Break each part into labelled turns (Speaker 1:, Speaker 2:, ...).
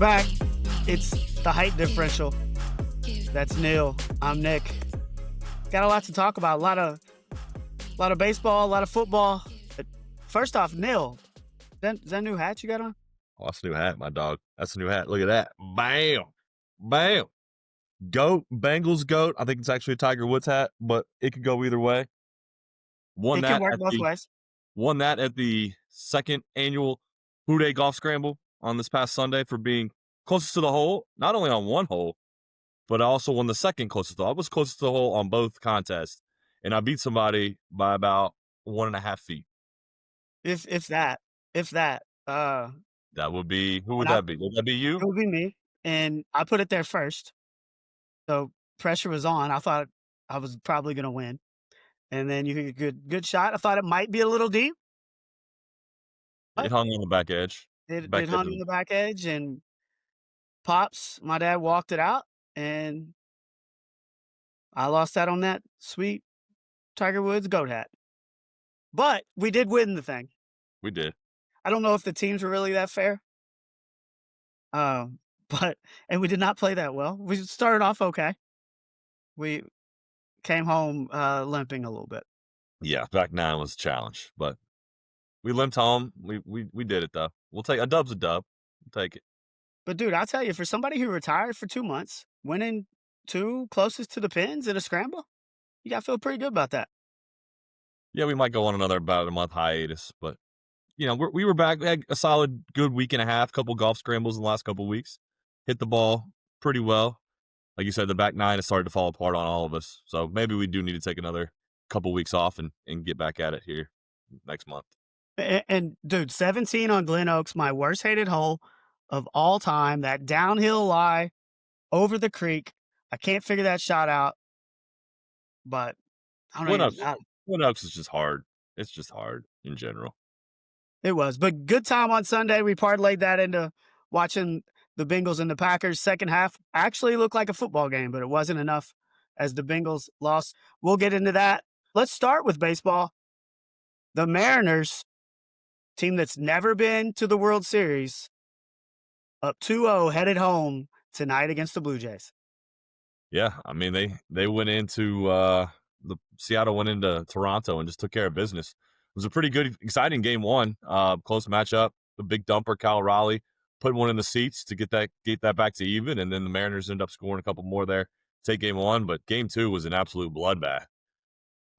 Speaker 1: back. It's the Height Differential. That's Neil. I'm Nick. Got a lot to talk about. A lot of baseball, a lot of football. First off, Neil, is that a new hat you got on?
Speaker 2: Oh, that's a new hat, my dog. That's a new hat. Look at that. Bam. Bam. Goat. Bengals goat. I think it's actually a Tiger Woods hat, but it could go either way.
Speaker 1: It can work both ways.
Speaker 2: Won that at the second annual Who Day Golf Scramble on this past Sunday for being closest to the hole, not only on one hole, but I also won the second closest to the hole. I was closest to the hole on both contests, and I beat somebody by about 1.5 feet.
Speaker 1: If that.
Speaker 2: That would be, who would that be? Would that be you?
Speaker 1: It would be me, and I put it there first. So pressure was on. I thought I was probably going to win. And then you hit a good shot. I thought it might be a little deep.
Speaker 2: It hung on the back edge.
Speaker 1: It hung on the back edge, and Pops, my dad, walked it out, and I lost out on that sweet Tiger Woods goat hat. But we did win the thing.
Speaker 2: We did.
Speaker 1: I don't know if the teams were really that fair. And we did not play that well. We started off okay. We came home limping a little bit.
Speaker 2: Yeah, back nine was a challenge, but we limped home. We did it though. We'll take a dub's a dub. We'll take it.
Speaker 1: But dude, I'll tell you, for somebody who retired for 2 months, winning 2 closest to the pins in a scramble, you got to feel pretty good about that.
Speaker 2: Yeah, we might go on about a month hiatus, but we were back. We had a solid, good week and a half. Couple golf scrambles in the last couple of weeks. Hit the ball pretty well. Like you said, the back nine has started to fall apart on all of us. So maybe we do need to take another couple weeks off and get back at it here next month.
Speaker 1: And dude, 17 on Glen Oaks, my worst hated hole of all time. That downhill lie over the creek. I can't figure that shot out. But I don't know.
Speaker 2: Glen Oaks is just hard. It's just hard in general.
Speaker 1: It was. But good time on Sunday. We parlayed that into watching the Bengals and the Packers. Second half actually looked like a football game, but it wasn't enough as the Bengals lost. We'll get into that. Let's start with baseball. The Mariners, team that's never been to the World Series, up 2-0, headed home tonight against the Blue Jays.
Speaker 2: Yeah, I mean, they went into Seattle went into Toronto and just took care of business. It was a pretty good, exciting game one. Close matchup. The big dumper, Kyle Raleigh, put one in the seats to get that back to even, and then the Mariners ended up scoring a couple more there to take game one. But game two was an absolute bloodbath.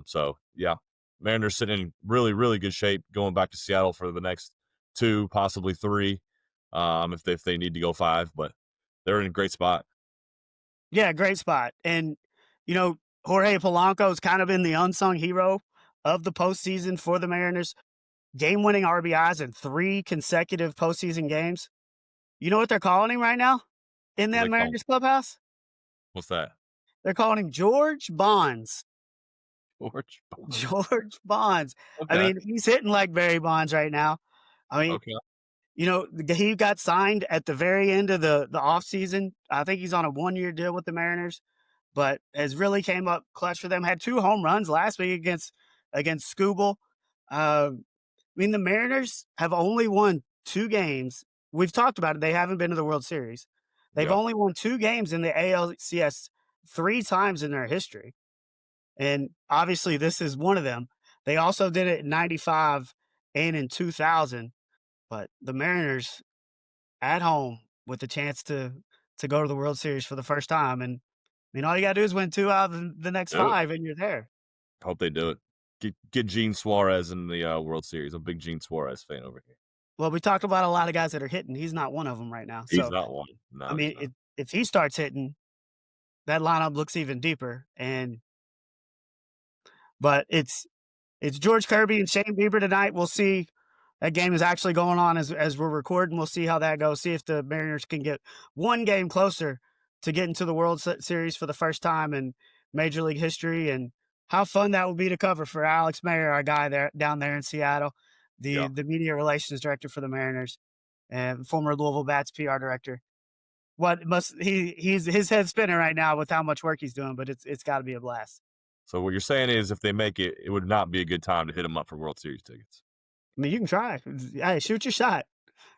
Speaker 2: So yeah, Mariners sitting in really, really good shape going back to Seattle for the next 2, possibly 3, if they need to go 5. But they're in a great spot.
Speaker 1: Yeah, great spot. And Jorge Polanco's kind of been the unsung hero of the postseason for the Mariners. Game-winning RBIs in 3 consecutive postseason games. You know what they're calling him right now in that Mariners clubhouse?
Speaker 2: What's that?
Speaker 1: They're calling him George Bonds. George Bonds. Okay. I mean, he's hitting like Barry Bonds right now. I mean, okay. He got signed at the very end of the offseason. I think he's on a 1-year deal with the Mariners, but has really came up clutch for them. Had 2 home runs last week against Skubal. I mean, the Mariners have only won 2 games. We've talked about it. They haven't been to the World Series. They've only won 2 games in the ALCS 3 times in their history. And obviously this is one of them. They also did it in 95 and in 2000. But the Mariners at home with the chance to go to the World Series for the first time. And I mean, all you got to do is win 2 out of the next 5 and you're there.
Speaker 2: Hope they do it. Get Gene Suarez in the World Series. I'm a big Gene Suarez fan over here.
Speaker 1: Well, we talked about a lot of guys that are hitting. He's not one of them right now.
Speaker 2: He's not one. No,
Speaker 1: I mean, if he starts hitting, that lineup looks even deeper. But it's George Kirby and Shane Bieber tonight. We'll see. That game is actually going on as we're recording. We'll see how that goes. See if the Mariners can get 1 game closer to getting to the World Series for the first time in Major League history, and how fun that will be to cover for Alex Mayer, our guy down there in Seattle, the media relations director for the Mariners, and former Louisville Bats PR director. He's his head's spinning right now with how much work he's doing, but it's got to be a blast.
Speaker 2: So what you're saying is, if they make it, it would not be a good time to hit them up for World Series tickets.
Speaker 1: I mean, you can try. Hey, shoot your shot.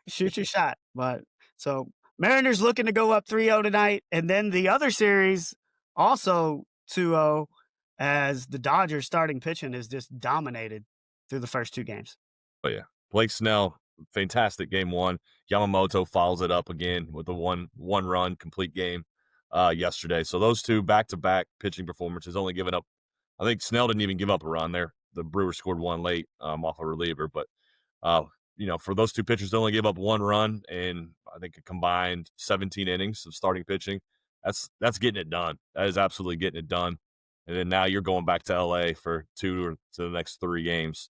Speaker 1: Shoot your shot. But so Mariners looking to go up 3-0 tonight, and then the other series also 2-0 as the Dodgers starting pitching is just dominated through the first 2 games.
Speaker 2: But yeah, Blake Snell, fantastic game one. Yamamoto follows it up again with a one run complete game yesterday. So those two back to back pitching performances, only given up. I think Snell didn't even give up a run there. The Brewers scored one late off a reliever, but uh, for those two pitchers to only give up one run and I think a combined 17 innings of starting pitching, that's getting it done. That is absolutely getting it done. And then now you're going back to LA for 2 or to the next 3 games.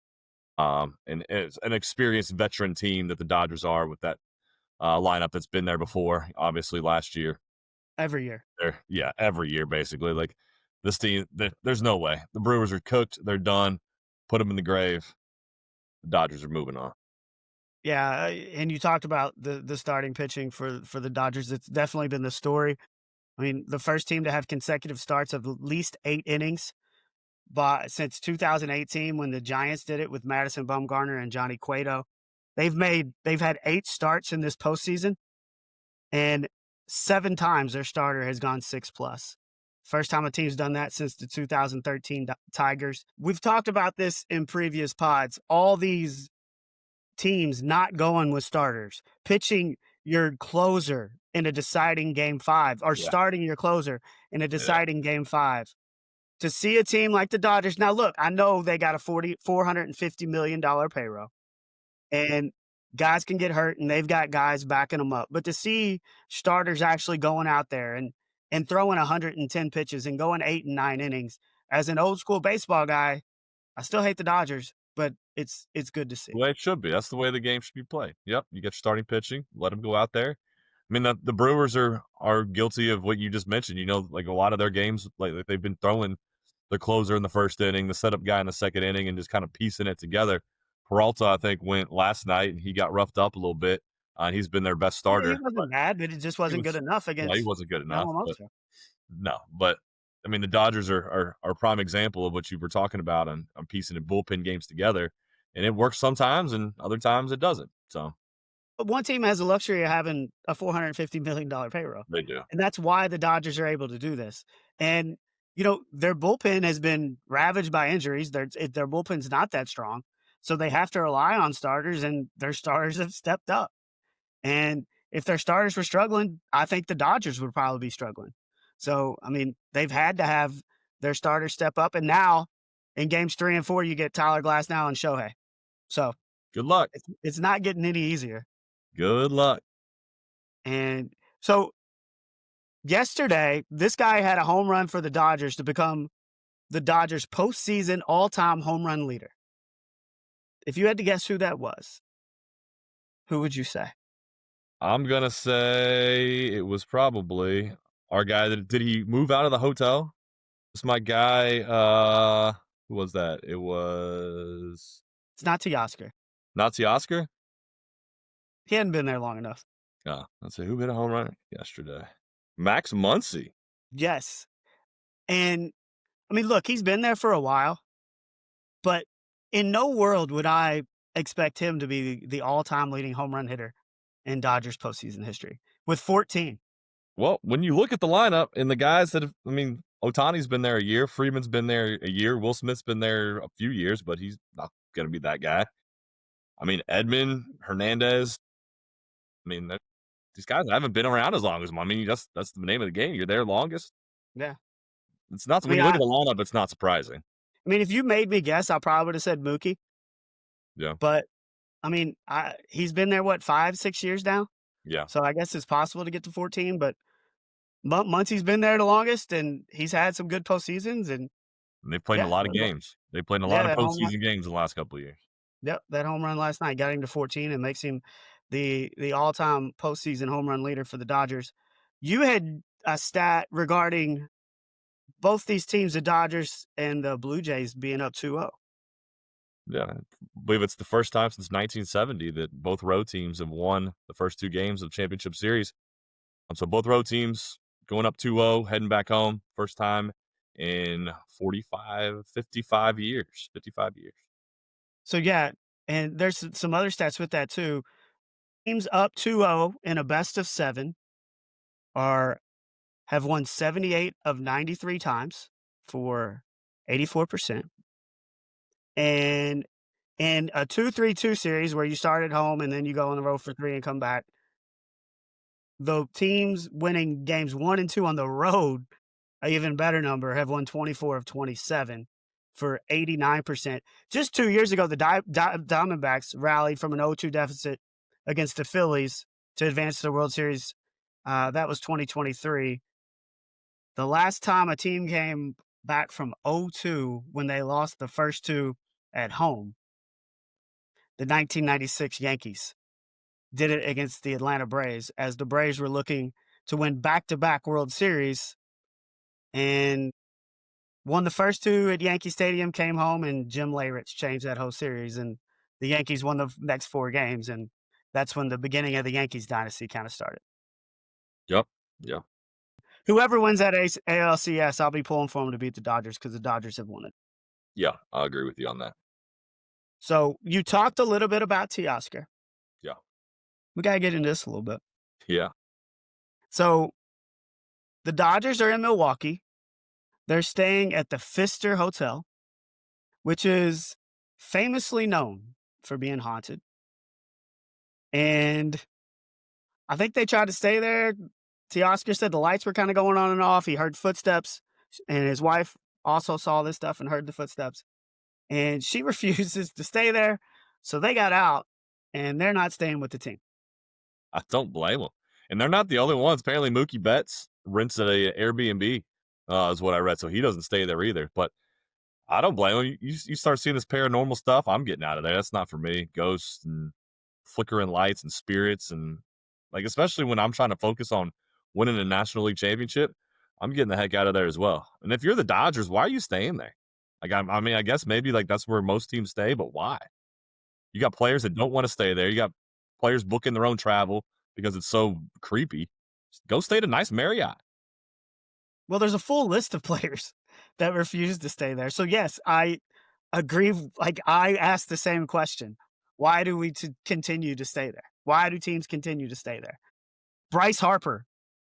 Speaker 2: And it's an experienced veteran team that the Dodgers are with that lineup that's been there before. Obviously, last year,
Speaker 1: Every year.
Speaker 2: yeah, every year basically. Like this team, there's no way the Brewers are cooked. They're done. Put them in the grave. The Dodgers are moving on.
Speaker 1: Yeah, and you talked about the starting pitching for the Dodgers. It's definitely been the story. I mean, the first team to have consecutive starts of at least 8 innings but since 2018 when the Giants did it with Madison Bumgarner and Johnny Cueto. They've had 8 starts in this postseason, and 7 times their starter has gone 6 plus. First time a team's done that since the 2013 Tigers. We've talked about this in previous pods. All these teams not going with starters, pitching your closer in a deciding game 5 or
Speaker 2: Yeah,
Speaker 1: starting your closer in a
Speaker 2: yeah.
Speaker 1: deciding game 5. To see a team like the Dodgers now look, I know they got a $450 million payroll, and guys can get hurt, and they've got guys backing them up, but to see starters actually going out there and throwing 110 pitches and going 8 and 9 innings, as an old school baseball guy, I still hate the Dodgers, but it's good to
Speaker 2: The
Speaker 1: see.
Speaker 2: way it should be. That's the way the game should be played. Yep, you get your starting pitching, let them go out there. I mean, the Brewers are guilty of what you just mentioned. Like a lot of their games, like they've been throwing the closer in the first inning, the setup guy in the second inning, and just kind of piecing it together. Peralta, I think, went last night and he got roughed up a little bit. And he's been their best
Speaker 1: Yeah, he
Speaker 2: starter, but
Speaker 1: wasn't bad, but it just
Speaker 2: he
Speaker 1: wasn't good
Speaker 2: was
Speaker 1: enough
Speaker 2: no, he
Speaker 1: against
Speaker 2: wasn't good enough. But
Speaker 1: Yamamoto.
Speaker 2: no, but I mean, the Dodgers are a prime example of what you were talking about on piecing the bullpen games together, and it works sometimes, and other times it doesn't. So
Speaker 1: But one team has the luxury of having a $450 million payroll,
Speaker 2: they do.
Speaker 1: and that's why the Dodgers are able to do this. And, their bullpen has been ravaged by injuries. Their bullpen's not that strong, so they have to rely on starters, and their starters have stepped up. And if their starters were struggling, I think the Dodgers would probably be struggling. So, I mean, they've had to have their starters step up, and now in games 3 and 4, you get Tyler Glasnow and Shohei. So,
Speaker 2: Good luck.
Speaker 1: it's not getting any easier.
Speaker 2: Good luck.
Speaker 1: And so yesterday, this guy had a home run for the Dodgers to become the Dodgers postseason all-time home run leader. If you had to guess who that was, who would you say?
Speaker 2: I'm gonna say it was probably our guy that did he move out of the hotel? It's my guy, who was that? It was
Speaker 1: It's not Teoscar.
Speaker 2: Nazi Oscar?
Speaker 1: He hadn't been there long enough.
Speaker 2: Let's see, who hit a home run yesterday? Max Muncy.
Speaker 1: Yes. And I mean, look, he's been there for a while, but in no world would I expect him to be the all-time leading home run hitter in Dodgers postseason history with 14.
Speaker 2: Well, when you look at the lineup and the guys that have I mean, Otani's been there a year, Freeman's been there a year, Will Smith's been there a few years, but he's not gonna be that guy. I mean, Edman, Hernandez, I mean, these guys haven't been around as long as him. I mean, that's the name of the game. You're there longest.
Speaker 1: Yeah.
Speaker 2: It's not
Speaker 1: I
Speaker 2: when
Speaker 1: mean,
Speaker 2: you look
Speaker 1: I,
Speaker 2: at the lineup, it's not surprising.
Speaker 1: I mean, if you made me guess, I probably would have said Mookie,
Speaker 2: Yeah,
Speaker 1: but I mean, he's been there, what, 5, 6 years now?
Speaker 2: yeah.
Speaker 1: So I guess it's possible to get to 14, but Muncie's been there the longest, and he's had some good postseasons, and
Speaker 2: And they've played in a
Speaker 1: yeah,
Speaker 2: lot of games. They played in a
Speaker 1: yeah,
Speaker 2: lot of
Speaker 1: that home run,
Speaker 2: postseason games in the last couple of years.
Speaker 1: yep, that home run last night got him to 14 and makes him the all-time postseason home run leader for the Dodgers. You had a stat regarding both these teams, the Dodgers and the Blue Jays, being up 2-0.
Speaker 2: Yeah, I believe it's the first time since 1970 that both road teams have won the first 2 games of the championship series. So both road teams going up 2-0, heading back home, first time in 55 years, 55 years.
Speaker 1: So, yeah, and there's some other stats with that too. Teams up 2-0 in a best of 7. are have won 78 of 93 times for 84%. And in a 2-3-2 series where you start at home and then you go on the road for 3 and come back, the teams winning games 1 and 2 on the road, a even better number, have won 24 of 27 for 89%. Just 2 years ago, the Diamondbacks rallied from an 0-2 deficit against the Phillies to advance to the World Series. That was 2023. The last time a team came back from 0-2 when they lost the first 2 at home, the 1996 Yankees did it against the Atlanta Braves as the Braves were looking to win back-to-back World Series and won the first 2 at Yankee Stadium, came home, and Jim Leyritz changed that whole series, and the Yankees won the next 4 games, and that's when the beginning of the Yankees dynasty kinda started.
Speaker 2: Yep. Yeah.
Speaker 1: Whoever wins that ALCS, I'll be pulling for them to beat the Dodgers because the Dodgers have won it.
Speaker 2: Yeah. I agree with you on that.
Speaker 1: So, you talked a little bit about Teoscar.
Speaker 2: Yeah.
Speaker 1: We gotta get into this a little bit.
Speaker 2: Yeah.
Speaker 1: So, the Dodgers are in Milwaukee. They're staying at the Pfister Hotel, which is famously known for being haunted. And I think they tried to stay there. Teoscar said the lights were kinda going on and off. He heard footsteps, and his wife also saw this stuff and heard the footsteps. And she refuses to stay there, so they got out, and they're not staying with the team.
Speaker 2: I don't blame them. And they're not the only ones. Apparently, Mookie Betts rents at a Airbnb, is what I read, so he doesn't stay there either. But I don't blame him. You start seeing this paranormal stuff, I'm getting out of there. That's not for me. Ghosts and flickering lights and spirits and like especially when I'm trying to focus on winning a National League championship, I'm getting the heck out of there as well. And if you're the Dodgers, why are you staying there? Like I mean, I guess maybe like that's where most teams stay, but why? You got players that don't want to stay there. You got players booking their own travel because it's so creepy. Just go stay at a nice Marriott.
Speaker 1: Well, there's a full list of players that refuse to stay there. So, yes, I agree. Like, I asked the same question. Why do we continue to stay there? Why do teams continue to stay there? Bryce Harper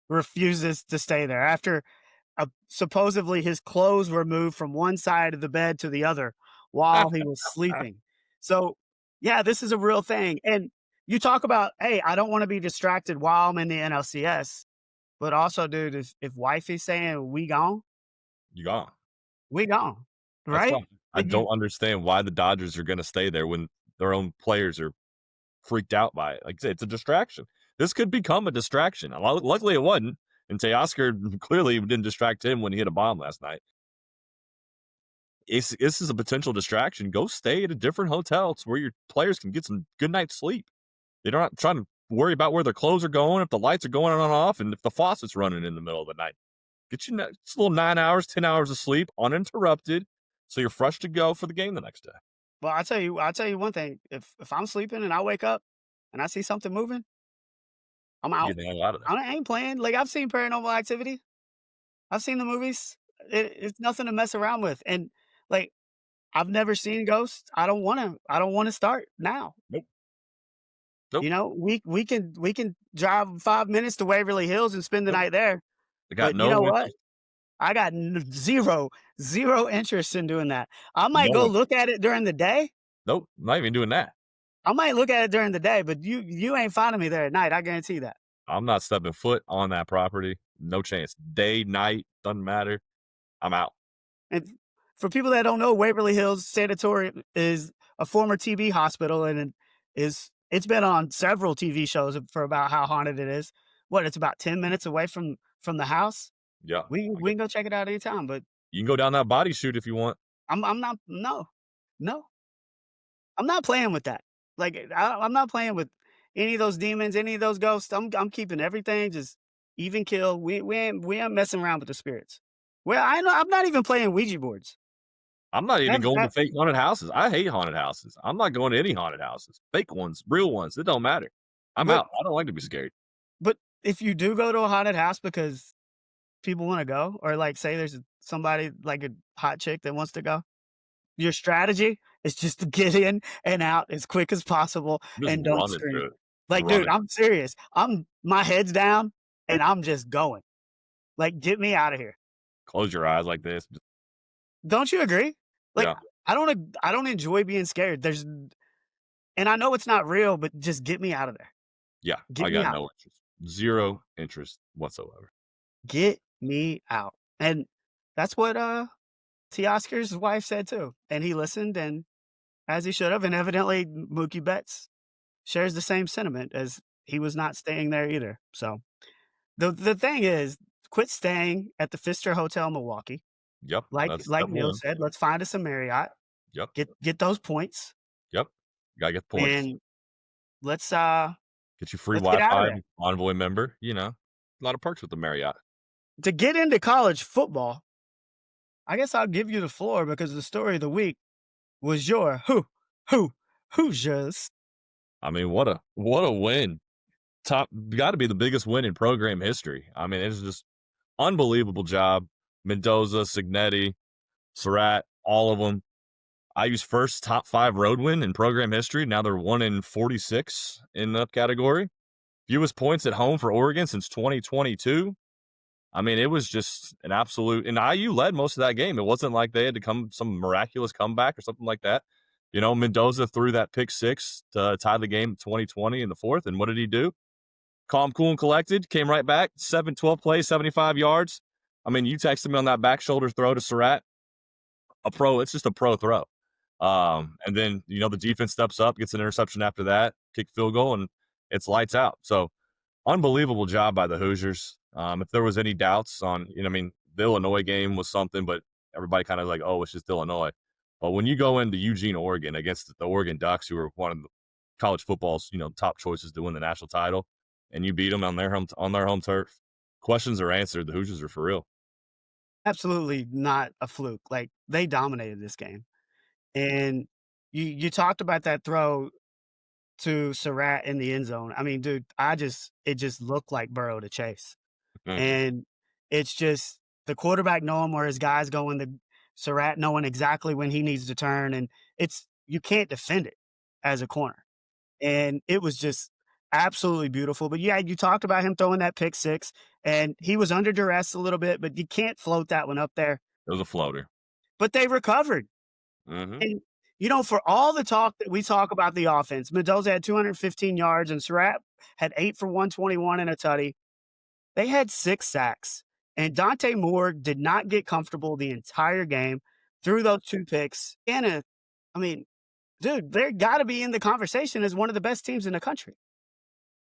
Speaker 1: refuses to stay there after supposedly his clothes were moved from one side of the bed to the other while he was sleeping. So, yeah, this is a real thing. And you talk about, hey, I don't want to be distracted while I'm in the NLCS. But also, dude, if wifey's saying we gone,
Speaker 2: You gone.
Speaker 1: we gone,
Speaker 2: That's
Speaker 1: right?
Speaker 2: why I
Speaker 1: Like you,
Speaker 2: don't understand why the Dodgers are going to stay there when their own players are freaked out by it. Like I said, it's a distraction. This could become a distraction. Luckily, it wasn't. And Teoscar clearly didn't distract him when he hit a bomb last night. This is a potential distraction. Go stay at a different hotel to where your players can get some good night's sleep. They're not trying to worry about where their clothes are going, if the lights are going on and off, and if the faucet's running in the middle of the night. Get you just a little 9 hours, 10 hours of sleep uninterrupted, so you're fresh to go for the game the next day.
Speaker 1: well, I'll tell you one thing. If I'm sleeping and I wake up and I see something moving, I'm out.
Speaker 2: Get the hell out of there.
Speaker 1: I ain't playing. Like I've seen Paranormal Activity. I've seen the movies. It's nothing to mess around with. And like I've never seen ghosts. I don't want to. I don't want to start now.
Speaker 2: Nope. Nope.
Speaker 1: You know, we can drive 5 minutes to Waverly Hills and spend the
Speaker 2: Nope.
Speaker 1: night there.
Speaker 2: I got
Speaker 1: But you
Speaker 2: no
Speaker 1: know what?
Speaker 2: interest.
Speaker 1: I got zero interest in doing that. I might
Speaker 2: No
Speaker 1: go
Speaker 2: interest.
Speaker 1: look at it during the day.
Speaker 2: Nope. Not even doing that.
Speaker 1: I might look at it during the day, but you ain't finding me there at night. I guarantee that.
Speaker 2: I'm not stepping foot on that property. No chance. Day, night, doesn't matter. I'm out.
Speaker 1: And for people that don't know, Waverly Hills Sanatorium is a former TB hospital, and it's been on several TV shows for about how haunted it is. What, it's about 10 minutes away from the house.
Speaker 2: Yeah.
Speaker 1: We can go check it out anytime, but
Speaker 2: You can go down that body shoot if you want.
Speaker 1: I'm not no. I'm not playing with that. Like I'm not playing with any of those demons, any of those ghosts. I'm keeping everything just even kill. We ain't messing around with the spirits. Well, I'm not even playing Ouija boards.
Speaker 2: I'm not even
Speaker 1: That,
Speaker 2: going to
Speaker 1: that,
Speaker 2: fake haunted houses. I hate haunted houses. I'm not going to any haunted houses. Fake ones, real ones. It don't matter. I'm
Speaker 1: but
Speaker 2: out. I don't like to be scared.
Speaker 1: but if you do go to a haunted house because people want to go, or like say there's somebody like a hot chick that wants to go, your strategy is just to get in and out as quick as possible
Speaker 2: Just
Speaker 1: and don't
Speaker 2: running
Speaker 1: scream.
Speaker 2: through it.
Speaker 1: Like, dude,
Speaker 2: Running.
Speaker 1: I'm serious. My head's down. and I'm just going. Like, get me out of here.
Speaker 2: Close your eyes like this.
Speaker 1: Don't you agree? Like,
Speaker 2: Yeah,
Speaker 1: I don't enjoy being scared. And I know it's not real, but just get me out of there.
Speaker 2: yeah.
Speaker 1: Get
Speaker 2: I
Speaker 1: me
Speaker 2: got
Speaker 1: out.
Speaker 2: no interest. Zero interest whatsoever.
Speaker 1: Get me out. And that's what T. Oscar's wife said too. And he listened and as he should have. And evidently Mookie Betts shares the same sentiment as he was not staying there either. So the thing is, quit staying at the Pfister Hotel in Milwaukee.
Speaker 2: Yep, that's
Speaker 1: Like
Speaker 2: step
Speaker 1: Neil
Speaker 2: one.
Speaker 1: said, let's find us a Marriott,
Speaker 2: Yep,
Speaker 1: get those points,
Speaker 2: yep. Gotta get points.
Speaker 1: and let's
Speaker 2: Get you free
Speaker 1: let's get out of
Speaker 2: Wi-Fi,
Speaker 1: there.
Speaker 2: Envoy member, a lot of perks with the Marriott.
Speaker 1: To get into college football, I guess I'll give you the floor because the story of the week was your who Hoosiers.
Speaker 2: I mean, what a win. Top gotta be the biggest win in program history. I mean, it's just unbelievable job. Mendoza, Signetti, Surratt, all of them. IU's first top 5 road win in program history. Now they're 1 in 46 in that category. Fewest points at home for Oregon since 2022. I mean, it was just an absolute and IU led most of that game. It wasn't like they had to come some miraculous comeback or something like that. Mendoza threw that pick six to tie the game 2020 in the fourth. And what did he do? Calm, cool, and collected. Came right back. 12 plays, 75 yards. I mean, you texted me on that back shoulder throw to Surratt. It's just a pro throw. And then, the defense steps up, gets an interception after that, kick field goal, and it's lights out. So unbelievable job by the Hoosiers. If there was any doubts on, the Illinois game was something, but everybody kind of like, oh, it's just Illinois. But when you go into Eugene, Oregon against the Oregon Ducks, who are one of the college football's, top choices to win the national title, and you beat them on their home turf, questions are answered. The Hoosiers are for real.
Speaker 1: Absolutely not a fluke. Like they dominated this game. And you talked about that throw to Surratt in the end zone. I mean, dude, it just looked like Burrow to Chase.
Speaker 2: Mhm.
Speaker 1: And it's just the quarterback knowing where his guy's going, the Surratt knowing exactly when he needs to turn, and you can't defend it as a corner. And it was just absolutely beautiful. But yeah, you talked about him throwing that pick six, and he was under duress a little bit, but you can't float that one up there.
Speaker 2: It was a floater.
Speaker 1: But they recovered.
Speaker 2: Hmm.
Speaker 1: And, for all the talk that we talk about the offense, Mendoza had 215 yards and Surratt had 8 for 121 and a tutty. They had 6 sacks. And Dante Moore did not get comfortable the entire game, threw those 2 picks. I mean, dude, they're got to be in the conversation as one of the best teams in the country.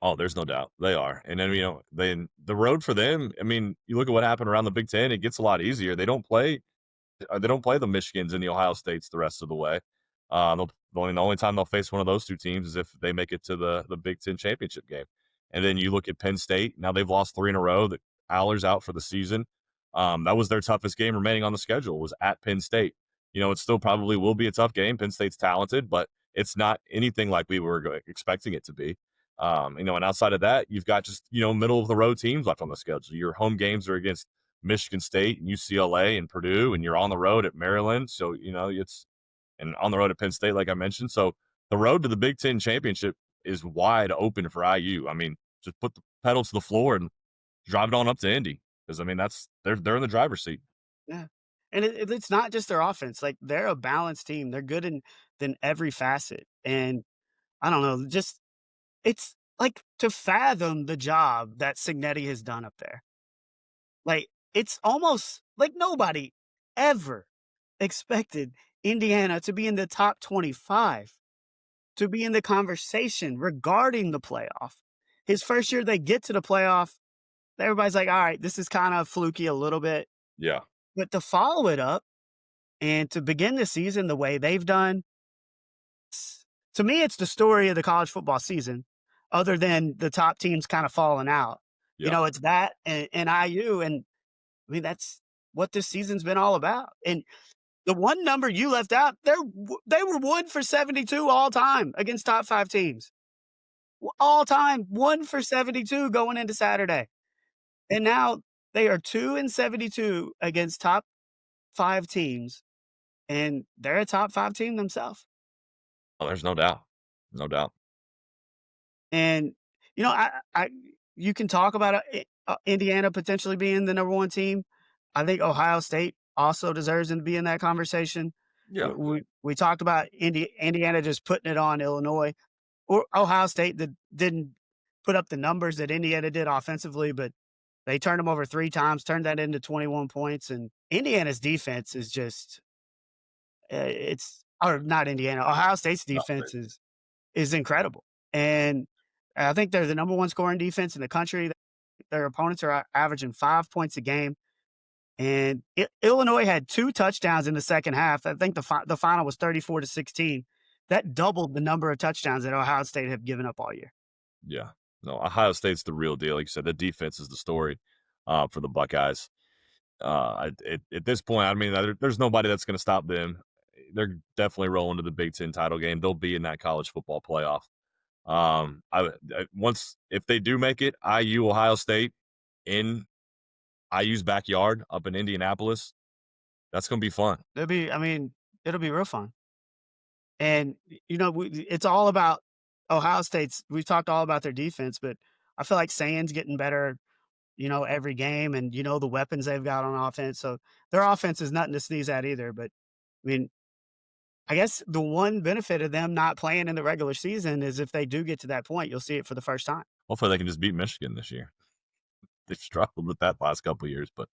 Speaker 2: Oh, there's no doubt they are. And then the road for them. I mean, you look at what happened around the Big Ten. It gets a lot easier. They don't play the Michigans and the Ohio States the rest of the way. The only time they'll face one of those two teams is if they make it to the Big Ten championship game. And then you look at Penn State. Now they've lost 3 in a row. That Aller's out for the season. That was their toughest game remaining on the schedule was at Penn State. It still probably will be a tough game. Penn State's talented, but it's not anything like we were expecting it to be. And outside of that, you've got just middle of the road teams left on the schedule. Your home games are against Michigan State and UCLA and Purdue, and you're on the road at Maryland. So, and on the road at Penn State, like I mentioned. So the road to the Big Ten championship is wide open for IU. I mean, just put the pedal to the floor and drive it on up to Indy. Because I mean, they're in the driver's seat.
Speaker 1: Yeah. And it's not just their offense. Like they're a balanced team. They're good in every facet. And I don't know, just it's like to fathom the job that Signetti has done up there. Like it's almost like nobody ever expected Indiana to be in the top 25, to be in the conversation regarding the playoff. His first year they get to the playoff, everybody's like, all right, this is kind of fluky a little bit.
Speaker 2: Yeah.
Speaker 1: But to follow it up and to begin the season the way they've done, to me, it's the story of the college football season, other than the top teams kind of falling out.
Speaker 2: Yeah.
Speaker 1: It's that and IU. And I mean, that's what this season's been all about. And the one number you left out, they were 1 for 72 all time against top 5 teams. All time, 1 for 72 going into Saturday. And now they are 2 and 72 against top 5 teams, and they're a top 5 team themselves.
Speaker 2: Oh, there's no doubt. No doubt.
Speaker 1: And, I you can talk about it Indiana potentially being the number 1 team. I think Ohio State also deserves to be in that conversation.
Speaker 2: Yeah.
Speaker 1: We talked about Indiana just putting it on Illinois, or Ohio State that didn't put up the numbers that Indiana did offensively, but they turned them over 3 times, turned that into 21 points, and Indiana's defense is just, it's or not Indiana, Ohio State's defense is incredible, and I think they're the number 1 scoring defense in the country. Their opponents are averaging 5 points a game, and Illinois had 2 touchdowns in the second half. I think the final was 34-16. That doubled the number of touchdowns that Ohio State have given up all year.
Speaker 2: Yeah. No, Ohio State's the real deal. Like you said, the defense is the story for the Buckeyes. At this point, I mean, there's nobody that's going to stop them. They're definitely rolling to the Big Ten title game. They'll be in that college football playoff. Once if they do make it, IU Ohio State in IU's backyard up in Indianapolis, that's going to be fun.
Speaker 1: I mean, it'll be real fun. And it's all about Ohio State's. We've talked all about their defense, but I feel like Sand's getting better, every game, and the weapons they've got on offense. So their offense is nothing to sneeze at either. But I mean, I guess the one benefit of them not playing in the regular season is if they do get to that point, you'll see it for the first time.
Speaker 2: Hopefully, they can just beat Michigan this year. They've struggled with that last couple of years, but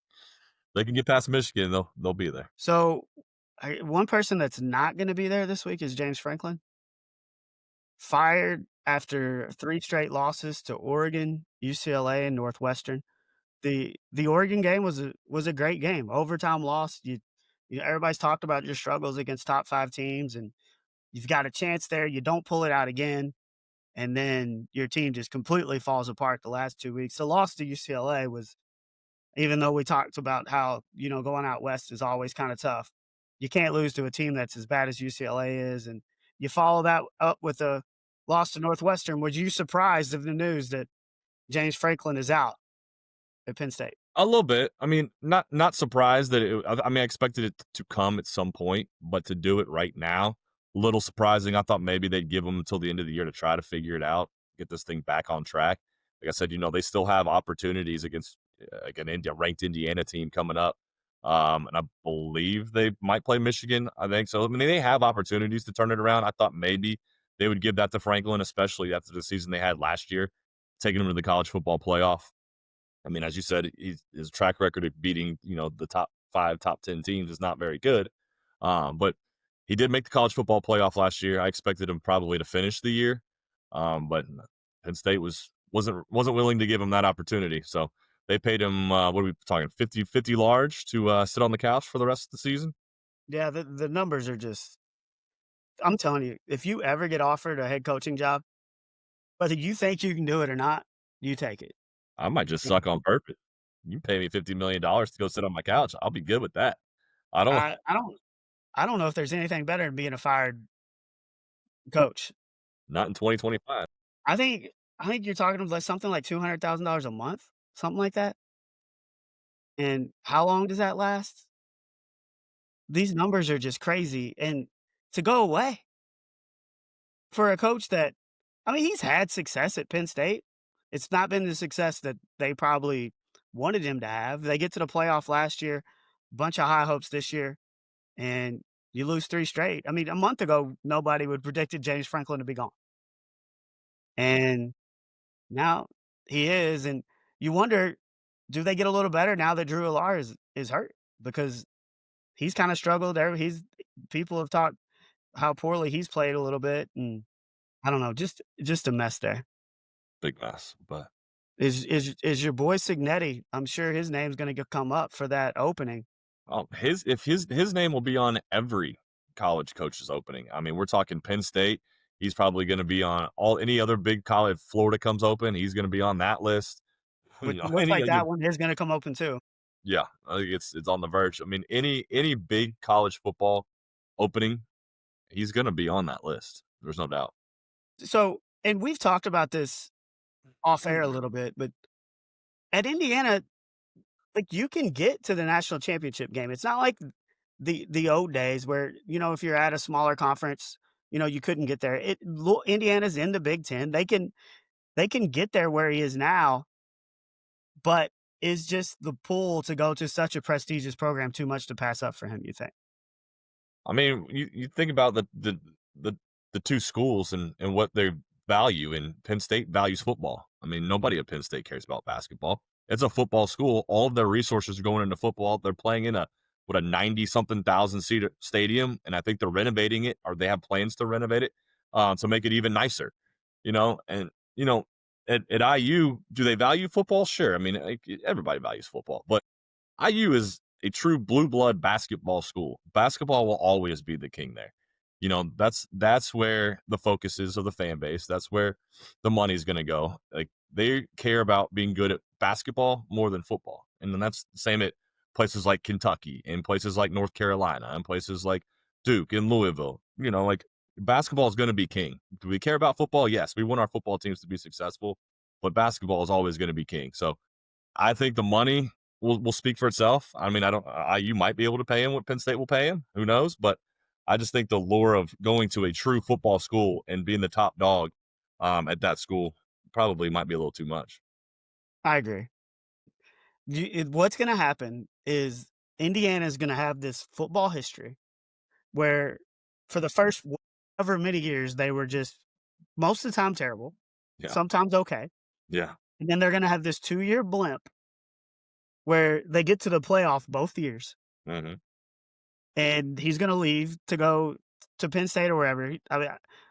Speaker 2: they can get past Michigan. They'll be there.
Speaker 1: So one person that's not going to be there this week is James Franklin, fired after 3 straight losses to Oregon, UCLA, and Northwestern. The Oregon game was a great game, overtime loss. Everybody's talked about your struggles against top 5 teams, and you've got a chance there. You don't pull it out again, and then your team just completely falls apart the last 2 weeks. The loss to UCLA was, even though we talked about how, going out west is always kind of tough, you can't lose to a team that's as bad as UCLA is. And you follow that up with a loss to Northwestern. Was you surprised of the news that James Franklin is out at Penn State?
Speaker 2: A little bit. I mean, not surprised that I mean, I expected it to come at some point, but to do it right now, a little surprising. I thought maybe they'd give them until the end of the year to try to figure it out, get this thing back on track. Like I said, they still have opportunities against like an ranked Indiana team coming up. And I believe they might play Michigan. I think so. I mean, they have opportunities to turn it around. I thought maybe they would give that to Franklin, especially after the season they had last year, taking them to the college football playoff. I mean, as you said, his track record of beating, the top 5, top 10 teams is not very good. But he did make the college football playoff last year. I expected him probably to finish the year. But Penn State wasn't willing to give him that opportunity. So they paid him, what are we talking, 50 large to sit on the couch for the rest of the season?
Speaker 1: Yeah, the numbers are just, I'm telling you, if you ever get offered a head coaching job, whether you think you can do it or not, you take it.
Speaker 2: I might just suck on purpose. You pay me $50 million to go sit on my couch. I'll be good with that. I don't
Speaker 1: I don't know if there's anything better than being a fired coach.
Speaker 2: not in 2025.
Speaker 1: I think I think you're talking about something like $200,000 a month, something like that. And how long does that last? These numbers are just crazy, and to go away for a coach that, I mean, he's had success at Penn State. It's not been the success that they probably wanted him to have. They get to the playoff last year, bunch of high hopes this year, and you lose 3 straight. I mean, a month ago, nobody would predicted James Franklin to be gone. And now he is, and you wonder, do they get a little better now that Drew Allar is hurt? Because he's kinda struggled there. He's People have talked how poorly he's played a little bit, and I don't know, just a mess there.
Speaker 2: Big mess, but
Speaker 1: Is your boy Signetti, I'm sure his name's gonna come up for that opening.
Speaker 2: his name will be on every college coach's opening. I mean, we're talking Penn State. He's probably going to be on any other big college. Florida comes open, he's going to be on that list.
Speaker 1: But looks like that one is gonna come open too.
Speaker 2: Yeah, I think it's on the verge. I mean, any big college football opening, he's going to be on that list. There's no doubt.
Speaker 1: So, and we've talked about this off air a little bit, but at Indiana, like, you can get to the national championship game. It's not like the old days where, if you're at a smaller conference, you couldn't get there. Indiana's in the Big Ten. They can get there where he is now, but is just the pull to go to such a prestigious program too much to pass up for him, you think?
Speaker 2: I mean, you think about the the 2 schools and what they value, and Penn State values football. I mean, nobody at Penn State cares about basketball. It's a football school. All of their resources are going into football. They're playing in a what, a 90 something thousand seat stadium, and I think they're renovating it, or they have plans to renovate it, to make it even nicer, and, at IU, do they value football? Sure. I mean, everybody values football, but IU is a true blue blood basketball school. Basketball will always be the king there. That's where the focus is of the fan base. That's where the money's going to go. Like, they care about being good at basketball more than football. And then that's the same at places like Kentucky and places like North Carolina and places like Duke and Louisville. Like, basketball is going to be king. Do we care about football? Yes, we want our football teams to be successful, but basketball is always going to be king. So I think the money will speak for itself. I mean, I don't. You might be able to pay him what Penn State will pay him. Who knows? But I just think the lure of going to a true football school and being the top dog at that school probably might be a little too much.
Speaker 1: I agree. What's going to happen is Indiana is going to have this football history where for the first however many years they were just most of the time terrible,
Speaker 2: Yeah,
Speaker 1: sometimes okay,
Speaker 2: yeah,
Speaker 1: and then they're going to have this 2-year blimp where they get to the playoff both years,
Speaker 2: hmm
Speaker 1: and he's going to leave to go to Penn State or wherever. I mean,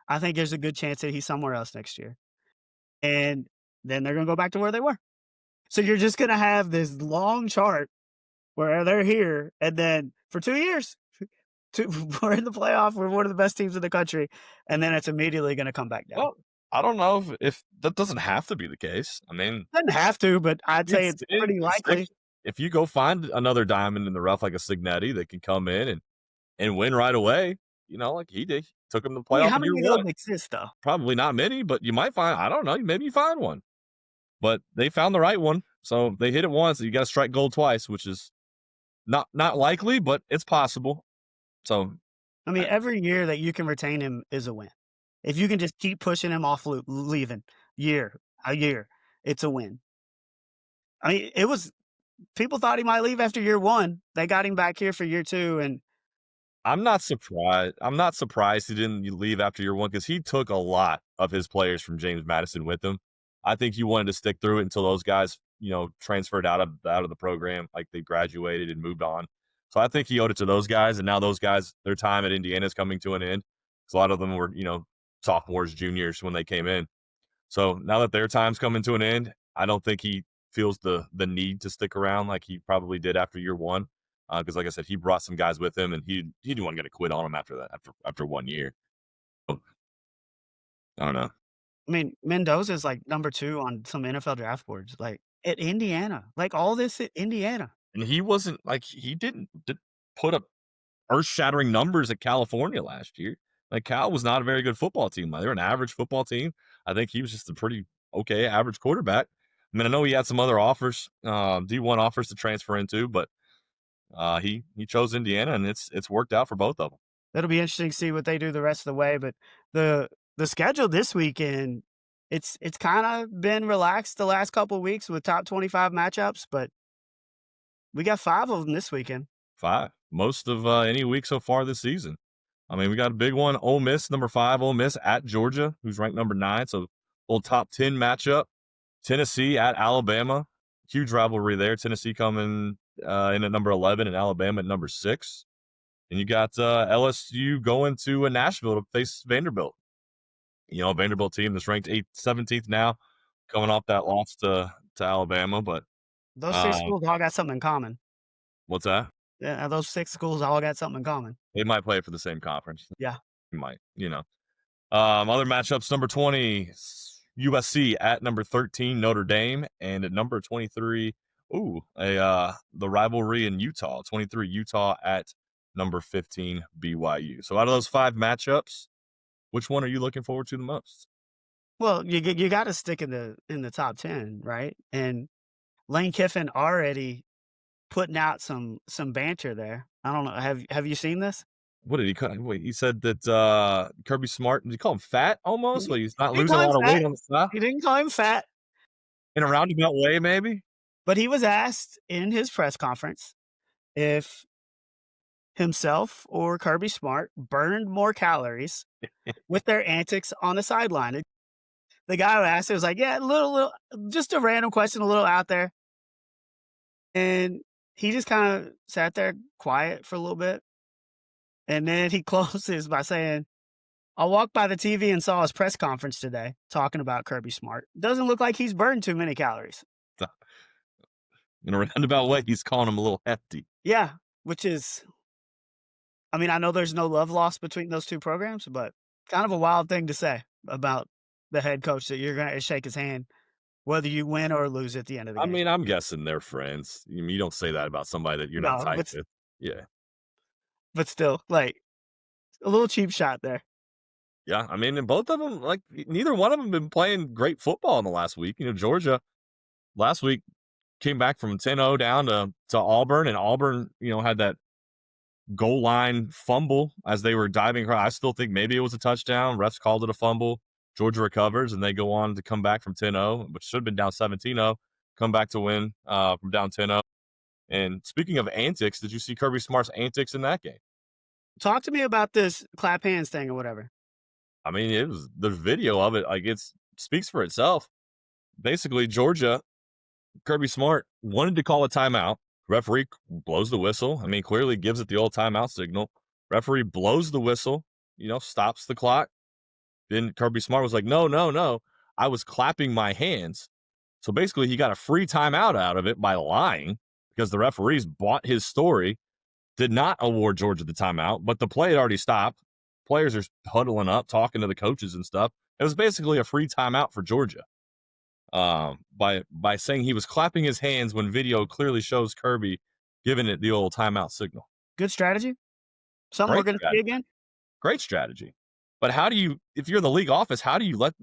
Speaker 1: I think there's a good chance that he's somewhere else next year, and then they're going to go back to where they were. So you're just going to have this long chart where they're here, and then for 2 years, we're in the playoff, we're one of the best teams in the country, and then it's immediately gonna come back down.
Speaker 2: Well, I don't know if that doesn't have to be the case. I mean,
Speaker 1: Doesn't have to, but I'd say it's pretty likely.
Speaker 2: if you go find another diamond in the rough like a Cincinnati that can come in and win right away, like he did, took him to the
Speaker 1: I mean,
Speaker 2: playoff
Speaker 1: how
Speaker 2: in year
Speaker 1: many of
Speaker 2: one.
Speaker 1: those exist, though?
Speaker 2: Probably not many, but you might find. I don't know. Maybe you find one. But they found the right one. So they hit it once. You got to strike gold twice, which is not likely, but it's possible. So
Speaker 1: I mean,
Speaker 2: I,
Speaker 1: every year that you can retain him is a win. If you can just keep pushing him off leaving a year, it's a win. I mean, it was people thought he might leave after year 1. They got him back here for year 2, and
Speaker 2: I'm not surprised. I'm not surprised he didn't leave after year one because he took a lot of his players from James Madison with him. I think he wanted to stick through it until those guys, transferred out of the program, like they graduated and moved on. So I think he owed it to those guys, and now those guys, their time at Indiana is coming to an end. So a lot of them were, sophomores, juniors when they came in. So now that their time's coming to an end, I don't think he feels the need to stick around like he probably did after year one. Because, like I said, he brought some guys with him, and he didn't want to get a quit on him after that after 1 year. So, I don't know.
Speaker 1: I mean, Mendoza's like number 2 on some NFL draft boards, like at Indiana, like all this at Indiana.
Speaker 2: And he wasn't like he did put up earth shattering numbers at California last year. Like, Cal was not a very good football team. Like, they're an average football team. I think he was just a pretty okay average quarterback. I mean, I know he had some other offers, D1 offers to transfer into, but he chose Indiana, and it's worked out for both of them.
Speaker 1: It'll be interesting to see what they do the rest of the way, but the the schedule this weekend, it's kinda been relaxed the last couple of weeks with top 25 matchups, but we got 5 of them this weekend.
Speaker 2: 5. Most of any week so far this season. I mean, we got a big one. Ole Miss, number 5, Ole Miss at Georgia, who's ranked number 9. So, little top 10 matchup. Tennessee at Alabama. Huge rivalry there. Tennessee coming in at number 11 and Alabama at number 6. And you got LSU going to Nashville to face Vanderbilt. Vanderbilt team that's ranked 17th now, coming off that loss to Alabama. But
Speaker 1: Those 6
Speaker 2: uh,
Speaker 1: schools all got something in common.
Speaker 2: what's that?
Speaker 1: Yeah, those 6 schools all got something in common.
Speaker 2: They might play for the same conference.
Speaker 1: Yeah.
Speaker 2: They might. Other matchups, number 20, USC at number 13, Notre Dame, and at number 23, the rivalry in Utah, 23 Utah at number 15 BYU. So out of those 5 matchups, which one are you looking forward to the most?
Speaker 1: Well, you gotta stick in the top 10, right? And Lane Kiffin already putting out some banter there. I don't know, have you seen this?
Speaker 2: What did he call? Wait, he said that Kirby Smart, did he call him fat almost?
Speaker 1: He
Speaker 2: Like he's not
Speaker 1: didn't
Speaker 2: losing a
Speaker 1: call him
Speaker 2: lot of weight
Speaker 1: fat.
Speaker 2: on the side?
Speaker 1: He didn't call him fat.
Speaker 2: In a roundabout way, maybe?
Speaker 1: But he was asked in his press conference if himself or Kirby Smart burned more calories with their antics on the sideline. The guy who asked it was like, "Yeah, little just a random question, a little out there." And he just kinda sat there quiet for a little bit, and then he closes by saying, "I walked by the TV and saw his press conference today talking about Kirby Smart. Doesn't look like he's burned too many calories."
Speaker 2: In a roundabout way, he's calling him a little hefty.
Speaker 1: Yeah, which is I mean, I know there's no love lost between those 2 programs, but kind of a wild thing to say about the head coach that you're gonna shake his hand whether you win or lose at the end of the
Speaker 2: I
Speaker 1: game.
Speaker 2: mean, I'm guessing they're friends. You don't say that about somebody that you're not
Speaker 1: No,
Speaker 2: tight with. Yeah.
Speaker 1: but still, like, a little cheap shot there.
Speaker 2: Yeah, I mean, and both of them, like, neither one of them been playing great football in the last week. Georgia last week came back from 10-0 down to Auburn, and Auburn, had that goal line fumble as they were diving across. I still think maybe it was a touchdown. Refs called it a fumble. Georgia recovers, and they go on to come back from 10-0, which should have been down 17-0, come back to win from down 10-0. And speaking of antics, did you see Kirby Smart's antics in that game?
Speaker 1: Talk to me about this clap hands thing or whatever.
Speaker 2: I mean, there's video of it. Like, speaks for itself. Basically, Georgia, Kirby Smart wanted to call a timeout. Referee blows the whistle. I mean, clearly gives it the old timeout signal. Referee blows the whistle, stops the clock. Then Kirby Smart was like, no, no, no. I was clapping my hands. So basically, he got a free timeout out of it by lying because the referees bought his story, did not award Georgia the timeout, but the play had already stopped. Players are huddling up, talking to the coaches and stuff. It was basically a free timeout for Georgia. By saying he was clapping his hands when video clearly shows Kirby giving it the old timeout signal.
Speaker 1: Good strategy? Something we're
Speaker 2: Great
Speaker 1: gonna see
Speaker 2: strategy.
Speaker 1: again?
Speaker 2: Great strategy. But how do you, if you're in the league office, how do you let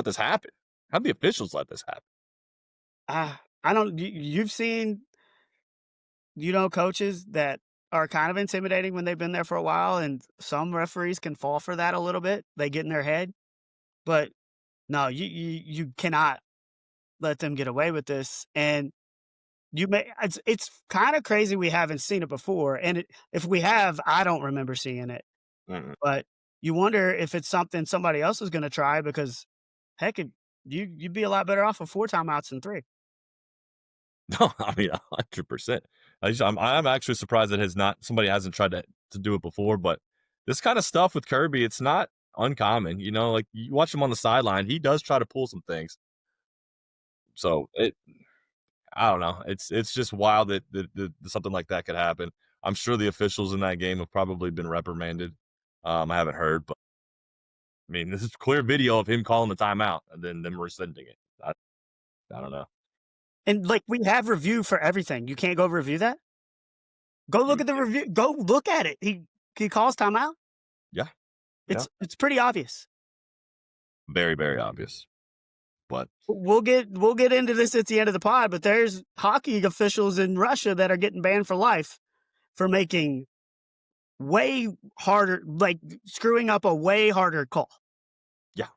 Speaker 2: this happen? How do the officials let this happen?
Speaker 1: I don't you've seen, coaches that are kind of intimidating when they've been there for a while, and some referees can fall for that a little bit. They get in their head. But no, you cannot let them get away with this, and it's kinda crazy we haven't seen it before, and if we have, I don't remember seeing it,
Speaker 2: Mm-mm.
Speaker 1: but you wonder if it's something somebody else is gonna try because, heck, you'd be a lot better off with 4 timeouts than 3.
Speaker 2: No, I mean 100%. I'm actually surprised that somebody hasn't tried to do it before. But this kind of stuff with Kirby, it's not uncommon. Like you watch him on the sideline, he does try to pull some things. So I don't know. It's just wild that something like that could happen. I'm sure the officials in that game have probably been reprimanded. I haven't heard, but I mean, this is clear video of him calling the timeout and then them rescinding it. I don't know.
Speaker 1: And, like, we have review for everything. You can't go review that? Go look
Speaker 2: Mm,
Speaker 1: at the review. Go look at it. He calls timeout.
Speaker 2: yeah, yeah,
Speaker 1: It's pretty obvious.
Speaker 2: very very obvious. But
Speaker 1: We'll get into this at the end of the pod, but there's hockey officials in Russia that are getting banned for life for making way harder, like screwing up a way harder call.
Speaker 2: yeah,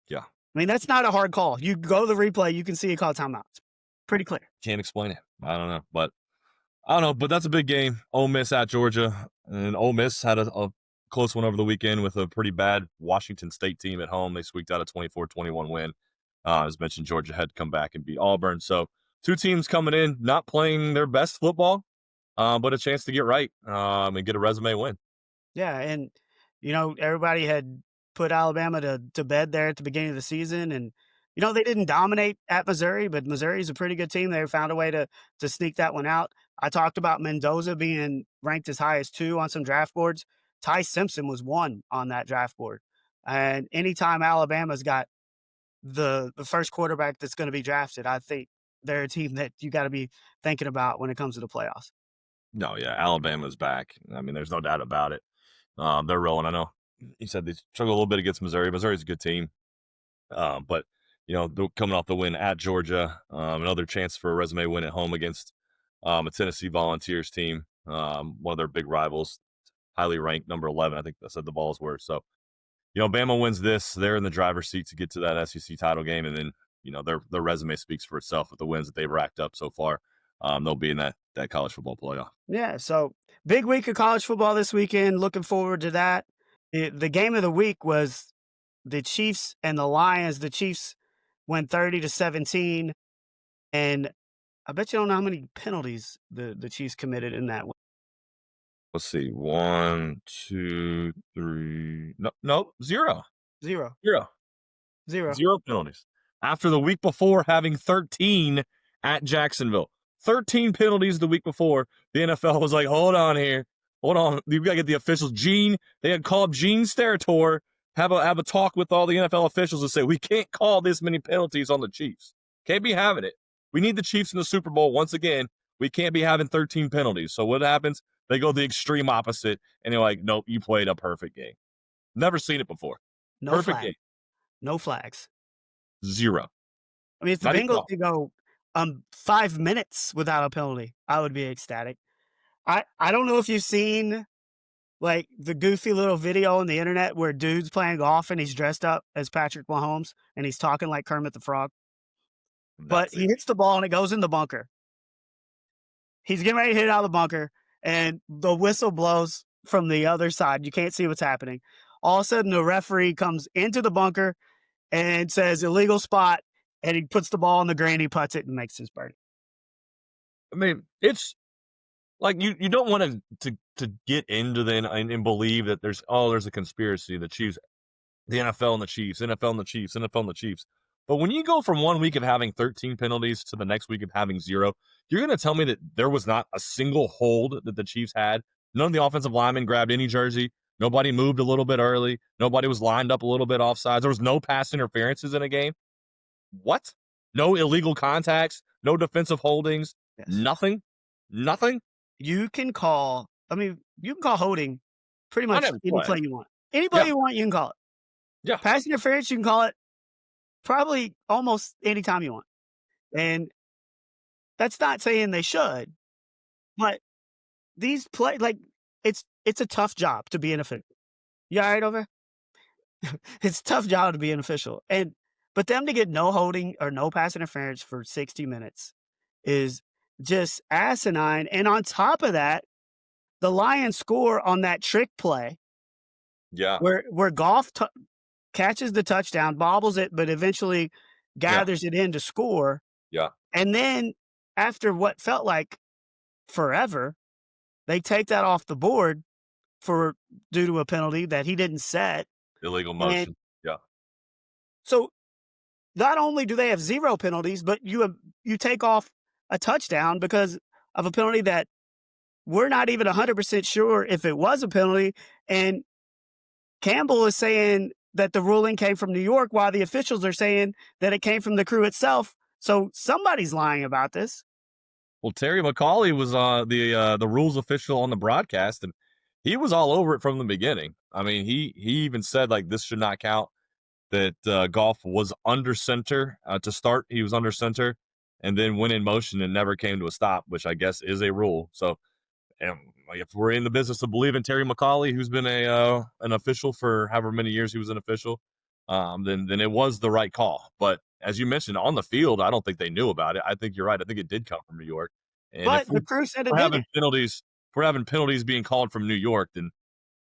Speaker 2: yeah,
Speaker 1: I mean, that's not a hard call. You go to the replay, you can see a call timeout. It's pretty clear.
Speaker 2: can't explain it. I don't know, but I don't know. But that's a big game. Ole Miss at Georgia, and Ole Miss had a close one over the weekend with a pretty bad Washington State team at home. They squeaked out a 24-21 win. As mentioned, Georgia had to come back and beat Auburn. So two teams coming in, not playing their best football, but a chance to get right and get a resume win.
Speaker 1: Yeah, and everybody had put Alabama to bed there at the beginning of the season, and they didn't dominate at Missouri, but Missouri's a pretty good team. They found a way to sneak that one out. I talked about Mendoza being ranked as high as 2 on some draft boards. Ty Simpson was 1 on that draft board. And anytime Alabama's got the first quarterback that's going to be drafted, I think they're a team that you got to be thinking about when it comes to the playoffs.
Speaker 2: No, yeah, Alabama's back. I mean, there's no doubt about it. They're rolling. I know you said they struggled a little bit against Missouri. Missouri's a good team. But they're coming off the win at Georgia, another chance for a resume win at home against a Tennessee Volunteers team, one of their big rivals, highly ranked number 11. I think I said the Vols were. So, Bama wins this. They're in the driver's seat to get to that SEC title game, and then their resume speaks for itself with the wins that they've racked up so far. They'll be in that college football playoff.
Speaker 1: Yeah, so big week of college football this weekend. Looking forward to that. The game of the week was the Chiefs and the Lions. The Chiefs went 30-17, and I bet you don't know how many penalties the Chiefs committed in that one.
Speaker 2: Let's see. 1, 2, 3. No, no, zero.
Speaker 1: Zero.
Speaker 2: Zero.
Speaker 1: Zero.
Speaker 2: Zero penalties. After the week before having 13 at Jacksonville. 13 penalties the week before. The NFL was like, hold on here. Hold on. You got to get the officials. They had called Gene Steratore, have a talk with all the NFL officials and say, we can't call this many penalties on the Chiefs. Can't be having it. We need the Chiefs in the Super Bowl once again. We can't be having 13 penalties. So what happens? They go the extreme opposite, and they're like, nope, you played a perfect game. Never seen it before.
Speaker 1: No
Speaker 2: Perfect
Speaker 1: flag.
Speaker 2: game.
Speaker 1: No flags.
Speaker 2: Zero.
Speaker 1: I mean, if the
Speaker 2: Not even
Speaker 1: Bengals
Speaker 2: close.
Speaker 1: could go 5 minutes without a penalty, I would be ecstatic. I don't know if you've seen like the goofy little video on the internet where dude's playing golf and he's dressed up as Patrick Mahomes and he's talking like Kermit the Frog, but
Speaker 2: That's
Speaker 1: he
Speaker 2: it.
Speaker 1: hits the ball and it goes in the bunker. He's getting ready to hit it out of the bunker, and the whistle blows from the other side. You can't see what's happening. All of a sudden, the referee comes into the bunker and says illegal spot, and he puts the ball on the green, he puts it, and makes his birdie.
Speaker 2: I mean, it's like you don't want to get into and believe that there's a conspiracy. The Chiefs, the NFL and the Chiefs, NFL and the Chiefs, NFL and the Chiefs. But when you go from 1 week of having 13 penalties to the next week of having zero, you're going to tell me that there was not a single hold that the Chiefs had. None of the offensive linemen grabbed any jersey. Nobody moved a little bit early. Nobody was lined up a little bit offsides. There was no pass interferences in a game. What? No illegal contacts. No defensive holdings.
Speaker 1: Yes.
Speaker 2: Nothing.
Speaker 1: You can call holding pretty much any play you want. Any play
Speaker 2: Yeah.
Speaker 1: you want, you can call it.
Speaker 2: Yeah.
Speaker 1: Pass interference, you can call it probably almost any time you want. And that's not saying they should, but these it's a tough job to be an official. You all right over there? It's a tough job to be an official. But them to get no holding or no pass interference for 60 minutes is just asinine. And on top of that, the Lions score on that trick play.
Speaker 2: Yeah.
Speaker 1: Where Goff catches the touchdown, bobbles it, but eventually gathers it in to score.
Speaker 2: Yeah.
Speaker 1: And then after what felt like forever, they take that off the board due to a penalty that he didn't set.
Speaker 2: Illegal motion. Yeah.
Speaker 1: So not only do they have zero penalties, but you take off a touchdown because of a penalty that we're not even 100% sure if it was a penalty. And Campbell is saying that the ruling came from New York, while the officials are saying that it came from the crew itself. So somebody's lying about this.
Speaker 2: Well, Terry McAulay was the rules official on the broadcast, and he was all over it from the beginning. I mean, he even said like this should not count. That Goff was under center to start. He was under center, and then went in motion and never came to a stop, which I guess is a rule. So, if we're in the business of believing Terry McAulay, who's been an official for however many years he was an official, then it was the right call. But as you mentioned, on the field, I don't think they knew about it. I think you're right. I think it did come from New York. And
Speaker 1: but the crew said it didn't.
Speaker 2: If we're having penalties being called from New York, then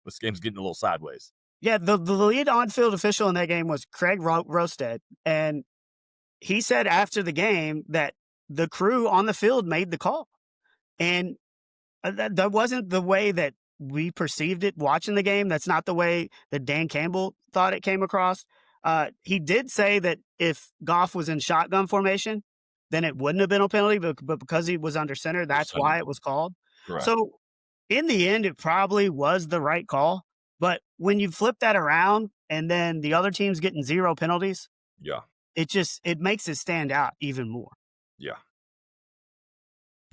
Speaker 2: this game's getting a little sideways.
Speaker 1: Yeah, the lead on-field official in that game was Craig Rosted, and he said after the game that the crew on the field made the call. And that wasn't the way that we perceived it watching the game. That's not the way that Dan Campbell thought it came across. He did say that if Goff was in shotgun formation, then it wouldn't have been a penalty, but because he was under center, that's why it was called.
Speaker 2: Correct.
Speaker 1: So in the end, it probably was the right call. But when you flip that around and then the other team's getting zero penalties, it makes it stand out even more.
Speaker 2: Yeah.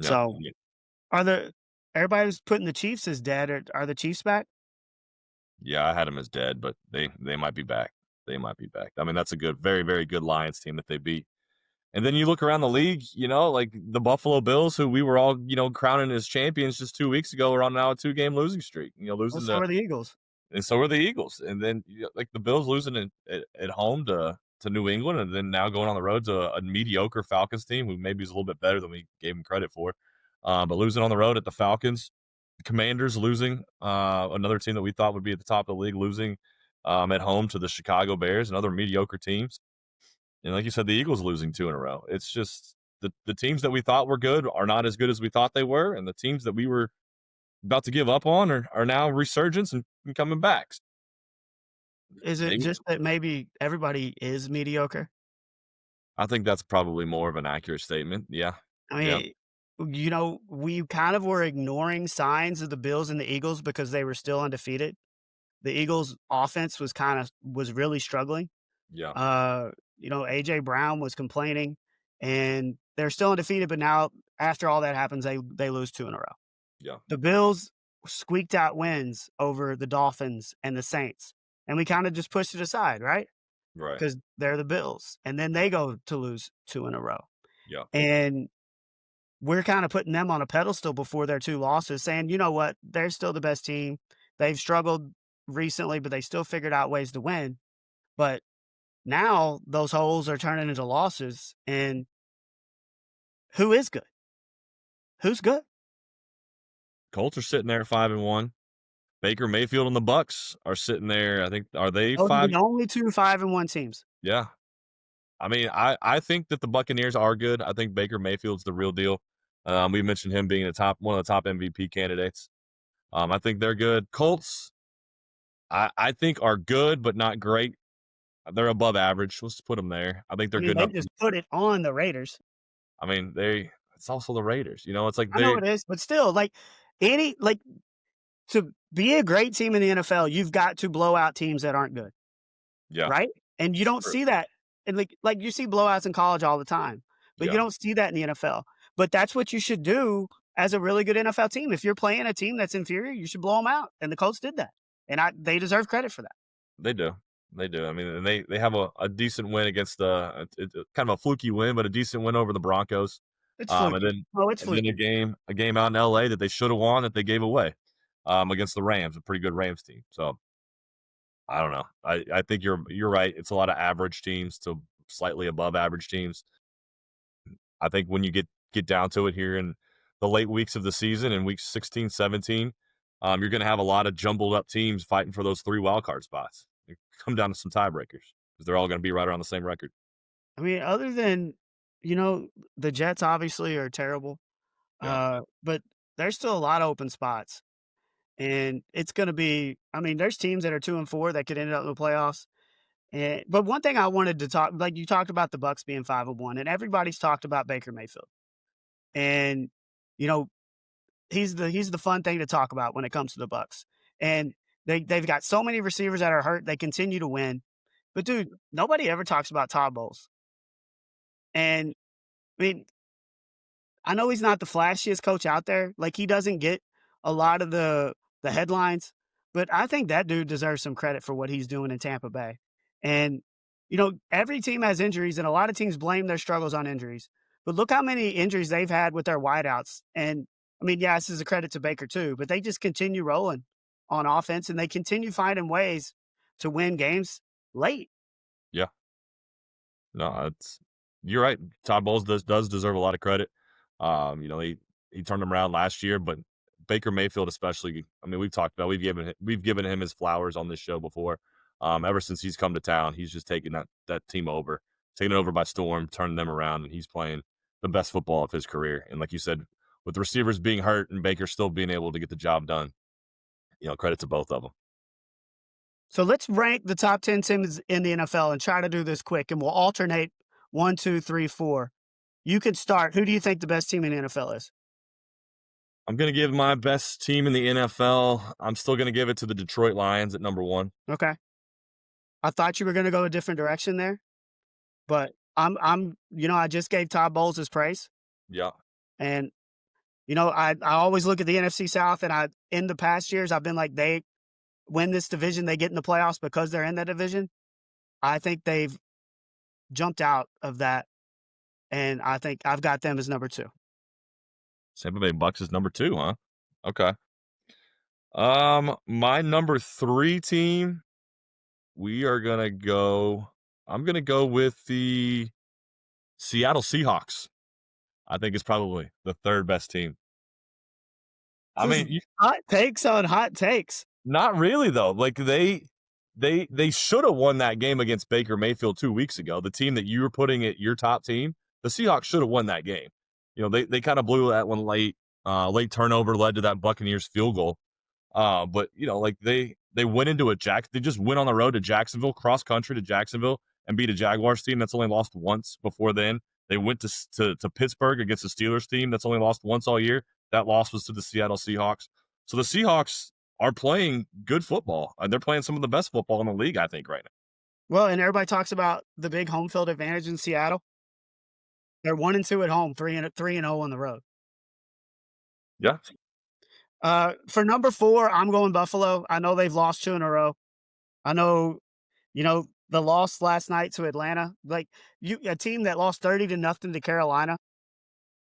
Speaker 1: So everybody's putting the Chiefs as dead. Are the Chiefs back?
Speaker 2: Yeah, I had them as dead, but they might be back. They might be back. I mean, that's a good, very, very good Lions team that they beat. And then you look around the league, like the Buffalo Bills, who we were all, crowning as champions just 2 weeks ago, are on now a 2-game losing streak. Losing
Speaker 1: so are the Eagles.
Speaker 2: And so are the Eagles. And then like the Bills losing at home to to New England, and then now going on the road to a mediocre Falcons team who maybe is a little bit better than we gave him credit for. But losing on the road at the Falcons, Commanders losing, another team that we thought would be at the top of the league, losing at home to the Chicago Bears and other mediocre teams. And like you said, the Eagles losing 2 in a row. It's just the teams that we thought were good are not as good as we thought they were, and the teams that we were about to give up on are now resurgence and coming back.
Speaker 1: Is it
Speaker 2: Maybe
Speaker 1: just that maybe everybody is mediocre?
Speaker 2: I think that's probably more of an accurate statement. Yeah,
Speaker 1: I
Speaker 2: yeah,
Speaker 1: mean, we kind of were ignoring signs of the Bills and the Eagles because they were still undefeated. The Eagles' offense was really struggling.
Speaker 2: yeah,
Speaker 1: AJ Brown was complaining, and they're still undefeated, but now after all that happens, they lose 2 in a row.
Speaker 2: yeah.
Speaker 1: The Bills squeaked out wins over the Dolphins and the Saints, and we kinda just pushed it aside, right?
Speaker 2: Right.
Speaker 1: Because 'Cause they're the Bills, and then they go to lose 2 in a row,
Speaker 2: Yeah,
Speaker 1: and we're kinda putting them on a pedestal before their 2 losses, saying, "You know what? They're still the best team. They've struggled recently, but they still figured out ways to win." But now those holes are turning into losses, and who is good? Who's good?
Speaker 2: Colts are sitting there at 5-1. Baker Mayfield and the Bucks are sitting there. I think are they
Speaker 1: Those are
Speaker 2: 5?
Speaker 1: the only 2 5-1 teams.
Speaker 2: Yeah. I mean, I think that the Buccaneers are good. I think Baker Mayfield's the real deal. We mentioned him being one of the top MVP candidates. I think they're good. Colts, I think are good, but not great. They're above average. Let's put them there. I think
Speaker 1: I
Speaker 2: they're
Speaker 1: mean,
Speaker 2: good
Speaker 1: they
Speaker 2: enough.
Speaker 1: just put it on the Raiders.
Speaker 2: I mean, it's also the Raiders. It's like
Speaker 1: I know it is, but still, to be a great team in the NFL, you've got to blow out teams that aren't good,
Speaker 2: yeah,
Speaker 1: right? And you don't
Speaker 2: true.
Speaker 1: see that, and you see blowouts in college all the time, but you
Speaker 2: Yeah,
Speaker 1: don't see that in the NFL. But that's what you should do as a really good NFL team. If you're playing a team that's inferior, you should blow them out, and the Colts did that, and they deserve credit for that.
Speaker 2: they do. They do. I mean, and they have a decent win against it's kind of a fluky win, but a decent win over the Broncos.
Speaker 1: It's
Speaker 2: Um, and
Speaker 1: fluky.
Speaker 2: then
Speaker 1: Oh, it's
Speaker 2: and then
Speaker 1: fluky.
Speaker 2: a game out in LA that they should have won that they gave away against the Rams, a pretty good Rams team. So I don't know. I think you're right. It's a lot of average teams to slightly above average teams. I think when you get down to it here in the late weeks of the season in weeks 16, 17, you're going to have a lot of jumbled up teams fighting for those 3 wild card spots. It come down to some tiebreakers because they're all going to be right around the same record.
Speaker 1: I mean, other than, you know, the Jets obviously are terrible,
Speaker 2: Yeah.
Speaker 1: but there's still a lot of open spots, and it's gonna be I mean, there's teams that are 2 and 4 that could end up in the playoffs, but one thing I wanted to talk like, you talked about the Bucks being 5 and 1, and everybody's talked about Baker Mayfield, and, you know, he's the fun thing to talk about when it comes to the Bucks, and they've got so many receivers that are hurt, they continue to win, but dude, nobody ever talks about Todd Bowles, and, I mean, I know he's not the flashiest coach out there, like, he doesn't get a lot of the headlines, but I think that dude deserves some credit for what he's doing in Tampa Bay, and, every team has injuries, and a lot of teams blame their struggles on injuries, but look how many injuries they've had with their wideouts, and, I mean, yeah, this is a credit to Baker too, but they just continue rolling on offense, and they continue finding ways to win games late.
Speaker 2: Yeah. No, it's you're right. Todd Bowles does deserve a lot of credit. He turned them around last year, but Baker Mayfield especially. I mean, we've given him his flowers on this show before. Ever since he's come to town, he's just taken that team over, taking it over by storm, turning them around, and he's playing the best football of his career. And like you said, with the receivers being hurt and Baker still being able to get the job done, credit to both of them.
Speaker 1: So let's rank the top 10 teams in the NFL and try to do this quick, and we'll alternate 1, 2, 3, 4. You could start. Who do you think the best team in the NFL is?
Speaker 2: I'm gonna give my best team in the NFL. I'm still gonna give it to the Detroit Lions at number 1.
Speaker 1: Okay. I thought you were gonna go a different direction there, but I just gave Todd Bowles his praise,
Speaker 2: Yeah.
Speaker 1: and, I always look at the NFC South, and in the past years, I've been like, they win this division, they get in the playoffs because they're in that division. I think they've jumped out of that, and I think I've got them as number 2.
Speaker 2: Tampa Bay Bucks is number 2, huh? Okay. My number 3 team, we are gonna go. I'm gonna go with the Seattle Seahawks. I think it's probably the 3rd best team. I
Speaker 1: Just
Speaker 2: mean, you
Speaker 1: hot takes on hot takes.
Speaker 2: not really though. Like they should have won that game against Baker Mayfield 2 weeks ago. The team that you were putting at your top team, the Seahawks should have won that game. You know, they kind of blew that one late. Late turnover led to that Buccaneers field goal. But you know, like they went into a they just went on the road to Jacksonville, cross country to Jacksonville, and beat a Jaguars team that's only lost once before then. They went to Pittsburgh against the Steelers team that's only lost once all year. That loss was to the Seattle Seahawks. So the Seahawks are playing good football. They're playing some of the best football in the league, I think, right now.
Speaker 1: Well, and everybody talks about the big home field advantage in Seattle. They're 1-2 at home, 3-0 on the road.
Speaker 2: Yeah.
Speaker 1: For number 4, I'm going Buffalo. I know they've lost 2 in a row. I know, the loss last night to Atlanta, like, a team that lost 30 to nothing to Carolina,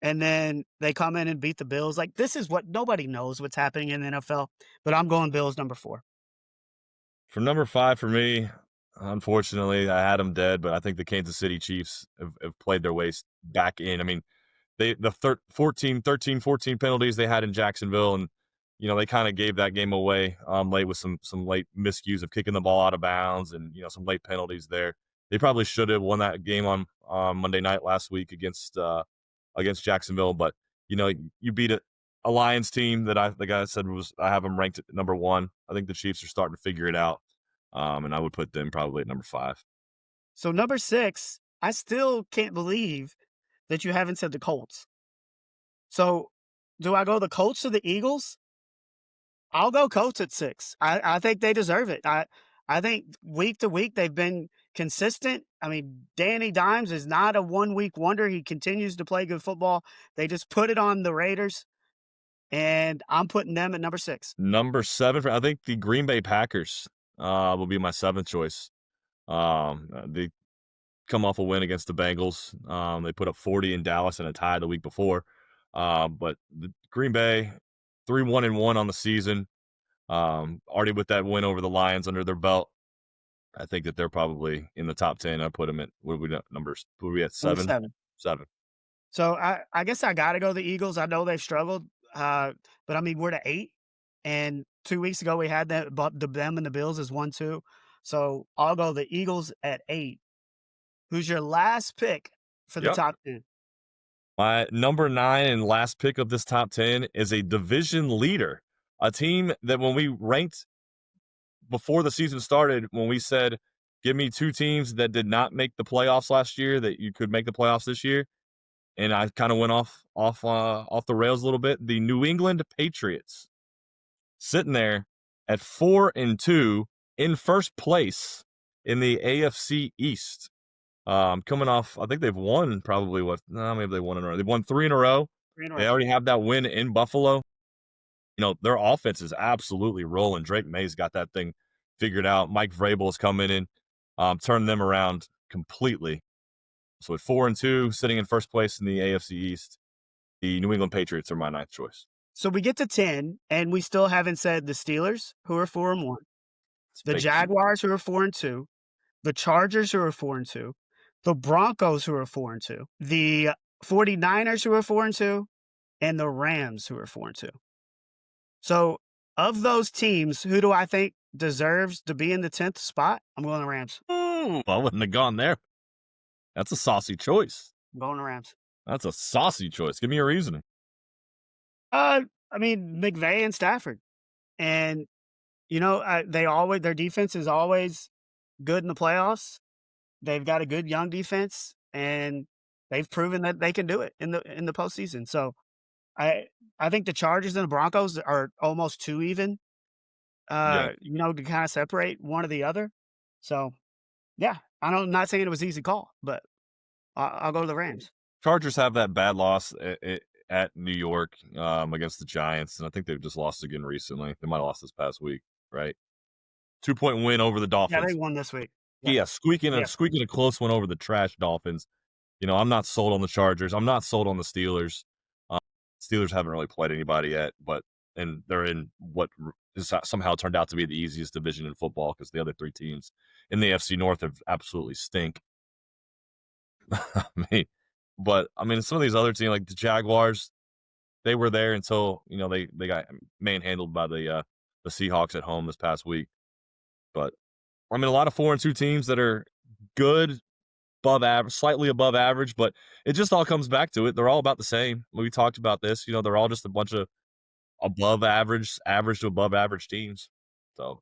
Speaker 1: and then they come in and beat the Bills. Like, this is what nobody knows what's happening in the NFL, but I'm going Bills number 4.
Speaker 2: For number 5 for me, unfortunately, I had them dead, but I think the Kansas City Chiefs have played their ways back in. I mean, the 14 penalties they had in Jacksonville, and you know they kind of gave that game away late with some late miscues of kicking the ball out of bounds, and you know some late penalties there. They probably should have won that game on Monday night last week against Jacksonville, but you know you beat a Lions team that like I said I have them ranked at number 1. I think the Chiefs are starting to figure it out, and I would put them probably at number 5.
Speaker 1: So number 6, I still can't believe that you haven't said the Colts. So, do I go the Colts or the Eagles? I'll go Colts at 6. I think they deserve it. I think week to week they've been consistent. I mean, Danny Dimes is not a one-week wonder. He continues to play good football. They just put it on the Raiders, and I'm putting them at number 6.
Speaker 2: Number 7 I think the Green Bay Packers will be my 7th choice. They come off a win against the Bengals. They put up 40 in Dallas and a tie the week before. But the Green Bay 3-1-1 on the season. Already with that win over the Lions under their belt. I think that they're probably in the top 10. I put them at what are we numbers? What are we at?
Speaker 1: Number
Speaker 2: 7?
Speaker 1: 7.
Speaker 2: 7.
Speaker 1: So I guess I got to go the Eagles. I know they've struggled, but I mean we're to 8, and 2 weeks ago we had that, but them and the Bills is 1-2. So I'll go the Eagles at 8. Who's your last pick for the
Speaker 2: Yep.
Speaker 1: top 10?
Speaker 2: My number 9 and last pick of this top 10 is a division leader, a team that when we ranked before the season started, when we said, give me 2 teams that did not make the playoffs last year that you could make the playoffs this year, and I kind of went off the rails a little bit. The New England Patriots sitting there at 4-2 in first place in the AFC East. Coming off, I think they've won probably maybe they won in a row. They've won 3 in a row.
Speaker 1: 3 in a
Speaker 2: They
Speaker 1: row.
Speaker 2: already have that win in Buffalo. You know, their offense is absolutely rolling. Drake May's got that thing figured out. Mike Vrabel's coming in, turned them around completely. So at 4-2, sitting in first place in the AFC East, the New England Patriots are my 9th choice.
Speaker 1: So we get to 10, and we still haven't said the Steelers, who are 4-1, the Jaguars, who are 4-2, the Chargers, who are 4-2, the Broncos, who are 4-2, the 49ers, who are 4-2, and the Rams, who are 4-2. So of those teams, who do I think deserves to be in the 10th spot? I'm going the Rams.
Speaker 2: I wouldn't have gone there. That's a saucy choice.
Speaker 1: I'm going the Rams.
Speaker 2: That's a saucy choice. Give me a reasoning.
Speaker 1: I mean, McVay and Stafford. And, their defense is always good in the playoffs. They've got a good young defense, and they've proven that they can do it in the postseason. So I think the Chargers and the Broncos are almost too even,
Speaker 2: Yeah.
Speaker 1: to kind of separate one or the other. So, yeah, I'm not saying it was an easy call, but I'll go to the Rams.
Speaker 2: Chargers have that bad loss at New York against the Giants, and I think they've just lost again recently. They might have lost this past week, right? 2-point win over the Dolphins.
Speaker 1: Yeah, they won this week.
Speaker 2: Yeah, squeaking a close one over the trash Dolphins. You know, I'm not sold on the Chargers. I'm not sold on the Steelers. Steelers haven't really played anybody yet, but and they're in what somehow turned out to be the easiest division in football because the other 3 teams in the AFC North have absolutely stink. I mean, but I mean, some of these other teams like the Jaguars, they were there until they got manhandled by the Seahawks at home this past week. But I mean, a lot of 4-2 teams that are good, above average, slightly above average, but it just all comes back to it. They're all about the same. We talked about this. They're all just a bunch of above average, average to above average teams. So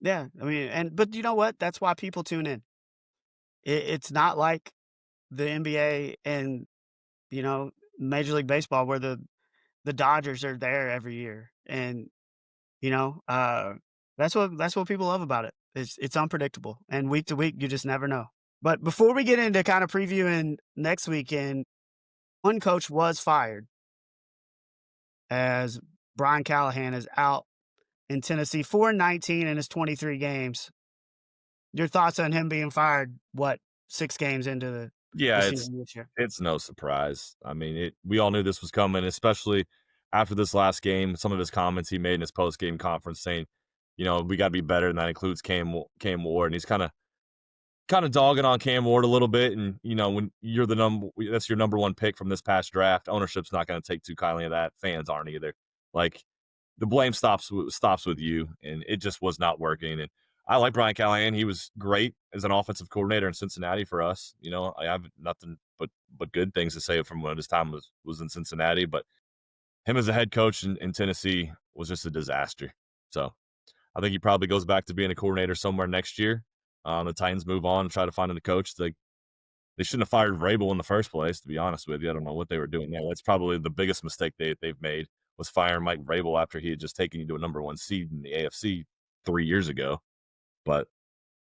Speaker 1: Yeah, I mean, but you know what? That's why people tune in. It's not like the NBA and, you know, Major League Baseball where the Dodgers are there every year, and, you know, that's what people love about it. It's unpredictable, and week to week, you just never know. But before we get into kind of previewing next weekend, one coach was fired as Brian Callahan is out in Tennessee, 4-19 in his 23 games. Your thoughts on him being fired, what, 6 games into the
Speaker 2: yeah,
Speaker 1: season this year?
Speaker 2: it's no surprise. I mean, we all knew this was coming, especially after this last game. Some of his comments he made in his post game conference saying, we got to be better, and that includes Cam Ward, and he's kind of dogging on Cam Ward a little bit. And when you're that's your number one pick from this past draft, ownership's not going to take too kindly of that. Fans aren't either. Like the blame stops with you, and it just was not working. And I like Brian Callahan. He was great as an offensive coordinator in Cincinnati for us. I have nothing but good things to say from when his time was in Cincinnati. But him as a head coach in Tennessee was just a disaster. So I think he probably goes back to being a coordinator somewhere next year. The Titans move on and try to find a coach. They shouldn't have fired Vrabel in the first place, to be honest with you. I don't know what they were doing there. That's probably the biggest mistake they've made was firing Mike Vrabel after he had just taken you to a number one seed in the AFC 3 years ago. But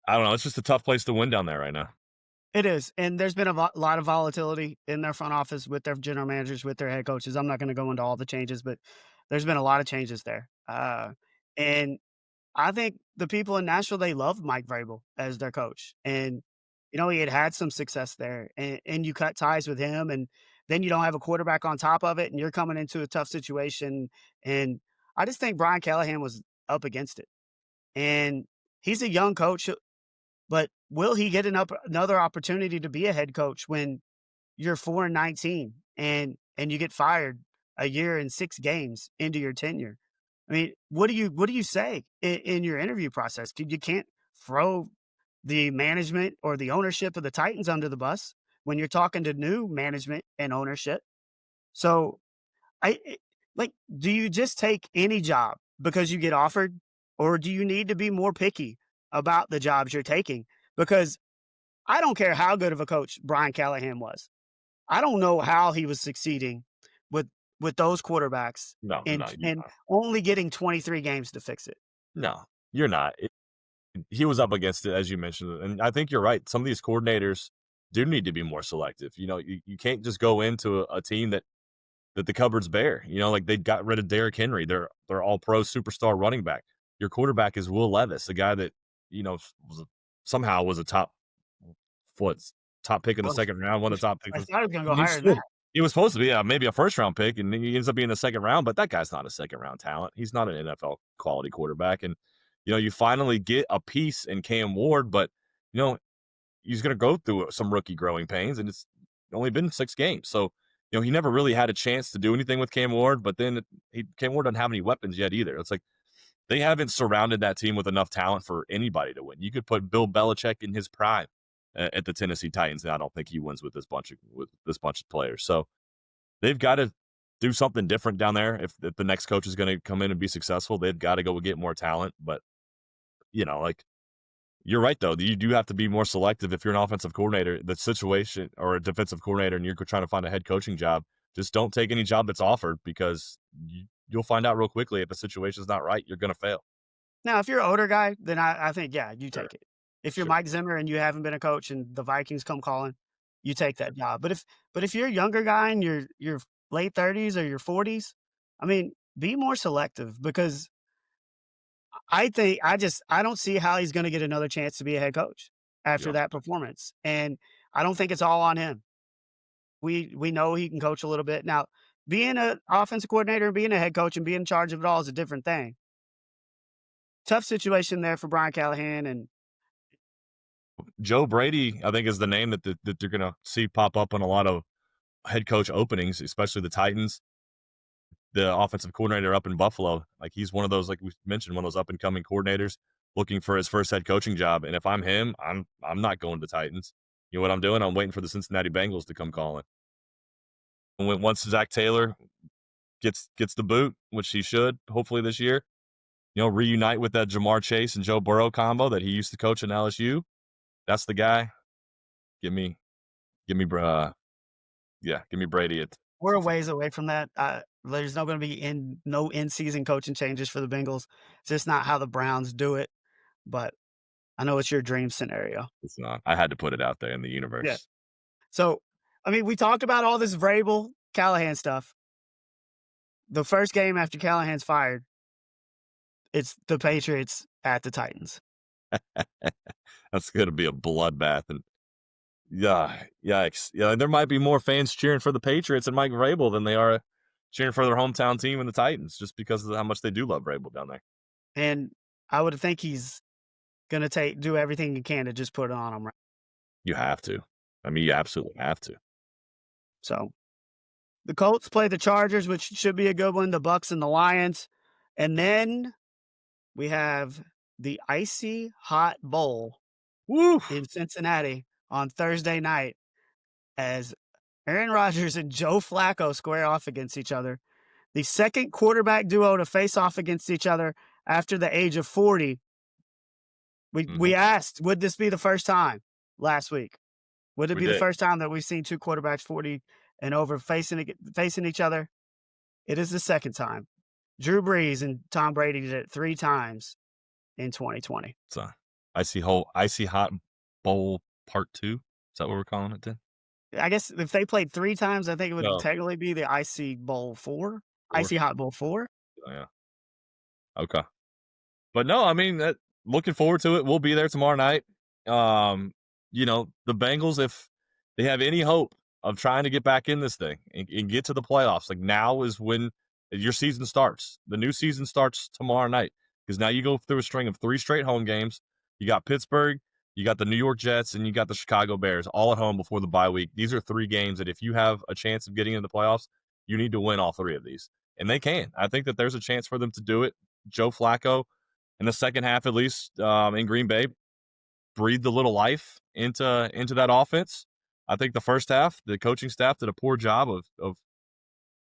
Speaker 2: I don't know. It's just a tough place to win down there right now.
Speaker 1: It is, and there's been a lot of volatility in their front office with their general managers, with their head coaches. I'm not gonna go into all the changes, but there's been a lot of changes there. And I think the people in Nashville, they love Mike Vrabel as their coach, and, he had some success there, and you cut ties with him, and then you don't have a quarterback on top of it, and you're coming into a tough situation, and I just think Brian Callahan was up against it, and he's a young coach, but will he get another opportunity to be a head coach when you're 4-19 and you get fired a year and 6 games into your tenure? I mean, what do you say in your interview process? You can't throw the management or the ownership of the Titans under the bus when you're talking to new management and ownership. So I it like, do you just take any job because you get offered, or do you need to be more picky about the jobs you're taking? Because I don't care how good of a coach Brian Callahan was. I don't know how he was succeeding with those quarterbacks
Speaker 2: No,
Speaker 1: and
Speaker 2: no, you're
Speaker 1: and
Speaker 2: not.
Speaker 1: only getting 23 games to fix it.
Speaker 2: No, you're not. He was up against it, as you mentioned, and I think you're right. Some of these coordinators do need to be more selective. You can't just go into a team that the cupboard's bare. Like they got rid of Derrick Henry. They're all pro superstar running back. Your quarterback is Will Levis, the guy that somehow was a what top pick in the
Speaker 1: Well,
Speaker 2: second round, one of the top
Speaker 1: I
Speaker 2: picks.
Speaker 1: thought he was gonna go
Speaker 2: He's
Speaker 1: higher than that.
Speaker 2: still he was supposed to be maybe a first round pick, and he ends up being the second round. But that guy's not a second round talent. He's not an NFL quality quarterback. And you finally get a piece in Cam Ward, but you know he's going to go through some rookie growing pains, and it's only been 6 games. So, he never really had a chance to do anything with Cam Ward, but then Cam Ward doesn't have any weapons yet either. It's like they haven't surrounded that team with enough talent for anybody to win. You could put Bill Belichick in his prime at the Tennessee Titans, and I don't think he wins with this bunch of players. So they've got to do something different down there. If the next coach is going to come in and be successful, they've got to go get more talent. But like you're right, though. You do have to be more selective if you're an offensive coordinator, the situation, or a defensive coordinator, and you're trying to find a head coaching job. Just don't take any job that's offered because you'll find out real quickly if the situation's not right. You're going to fail.
Speaker 1: Now, if you're an older guy, then I think, yeah, you
Speaker 2: Sure,
Speaker 1: take it. If you're
Speaker 2: sure.
Speaker 1: Mike Zimmer and you haven't been a coach and the Vikings come calling, you take that job. But if you're a younger guy in your late 30s or your 40s, I mean, be more selective because I think I don't see how he's gonna get another chance to be a head coach after
Speaker 2: Yep.
Speaker 1: that performance, and I don't think it's all on him. We know he can coach a little bit. Now, being an offensive coordinator and being a head coach and being in charge of it all is a different thing. Tough situation there for Brian Callahan, and
Speaker 2: Joe Brady, I think, is the name that you're gonna see pop up on a lot of head coach openings, especially the Titans. The offensive coordinator up in Buffalo, like he's one of those, like we mentioned, one of those up and coming coordinators looking for his first head coaching job. And if I'm him, I'm not going to the Titans. You know what I'm doing? I'm waiting for the Cincinnati Bengals to come calling. And once Zach Taylor gets the boot, which he should, hopefully this year, reunite with that Jamar Chase and Joe Burrow combo that he used to coach in LSU. That's the guy. Give me, give me Brady at
Speaker 1: we're a
Speaker 2: Cincinnati.
Speaker 1: ways away from that. There's no going to be no in season coaching changes for the Bengals. It's just not how the Browns do it. But I know it's your dream scenario.
Speaker 2: It's not. I had to put it out there in the
Speaker 1: Yeah.
Speaker 2: universe.
Speaker 1: So, I mean, we talked about all this Vrabel Callahan stuff. The first game after Callahan's fired, it's the Patriots at the Titans.
Speaker 2: That's going to be a bloodbath. And yeah, yikes. Yeah, there might be more fans cheering for the Patriots and Mike Vrabel than they are cheering for their hometown team and the Titans, just because of how much they do love Vrabel down there.
Speaker 1: And I would think he's gonna do everything he can to just put it on them. Right?
Speaker 2: You have to. I mean, you absolutely have to.
Speaker 1: So the Colts play the Chargers, which should be a good one. The Bucks and the Lions, and then we have the Icy Hot Bowl
Speaker 2: Woo!
Speaker 1: in Cincinnati on Thursday night as Aaron Rodgers and Joe Flacco square off against each other. The second quarterback duo to face off against each other after the age of 40. We asked, would this be the first time last week? Would it be the first time that we've seen two quarterbacks 40 and over facing each other? It is the second time. Drew Brees and Tom Brady did it 3 times in 2020.
Speaker 2: So Icy Hot Bowl Part 2. Is that what we're calling it then?
Speaker 1: I guess if they played 3 times, I think it would technically be the Icy Bowl 4. Icy Hot Bowl 4.
Speaker 2: Oh, yeah. Okay. But no, I mean, looking forward to it. We'll be there tomorrow night. The Bengals, if they have any hope of trying to get back in this thing and get to the playoffs, like now is when your season starts. The new season starts tomorrow night because now you go through a string of 3 straight home games. You got Pittsburgh, you got the New York Jets, and you got the Chicago Bears all at home before the bye week. These are 3 games that if you have a chance of getting into the playoffs, you need to win all 3 of these. And they can. I think that there's a chance for them to do it. Joe Flacco, in the second half, at least in Green Bay, breathed a little life into that offense. I think the first half, the coaching staff did a poor job of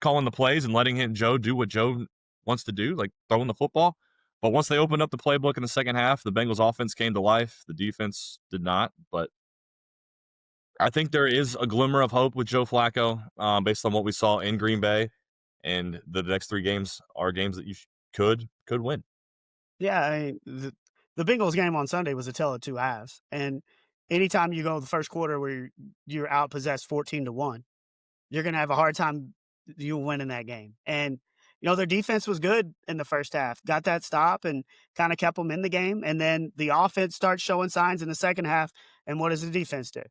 Speaker 2: calling the plays and letting Joe do what Joe wants to do, like throwing the football. But once they opened up the playbook in the second half, the Bengals offense came to life. The defense did not. But I think there is a glimmer of hope with Joe Flacco based on what we saw in Green Bay. And the next 3 games are games that you could win.
Speaker 1: Yeah, I mean, the Bengals game on Sunday was a tale of 2 halves, and anytime you go the first quarter where you're outpossessed 14-1, you're gonna have a hard time you winning that game. And their defense was good in the first half, got that stop and kind of kept them in the game. And then the offense starts showing signs in the second half. And what does the defense do?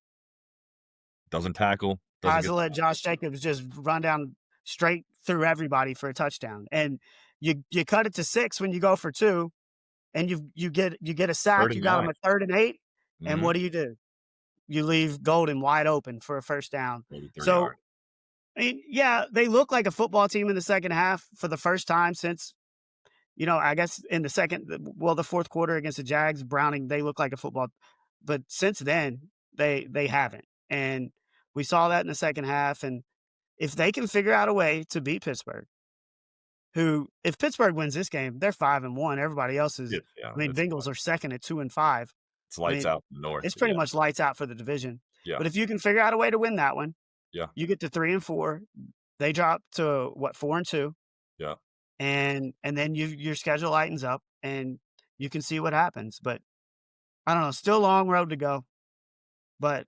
Speaker 2: Doesn't tackle.
Speaker 1: Tries to let Josh Jacobs just run down straight through everybody for a touchdown. And you cut it to 6 when you go for 2, and you get a sack. You got them at 3rd and 8.
Speaker 2: Mm-hmm.
Speaker 1: And what do? You leave Golden wide open for a first down. So, I mean, yeah, they look like a football team in the second half for the first time since, I guess in the fourth quarter against the Jags, Browning, they look like a football. But since then, they haven't. And we saw that in the second half. And if they can figure out a way to beat Pittsburgh, if Pittsburgh wins this game, they're 5-1. Everybody else is. Bengals are second at 2-5.
Speaker 2: It's lights out north.
Speaker 1: It's pretty much lights out for the division.
Speaker 2: Yeah.
Speaker 1: But if you can figure out a way to win that one,
Speaker 2: you
Speaker 1: get to 3-4. They drop to 4-2.
Speaker 2: Yeah.
Speaker 1: And then your schedule lightens up, and you can see what happens. But I don't know. Still a long road to go. But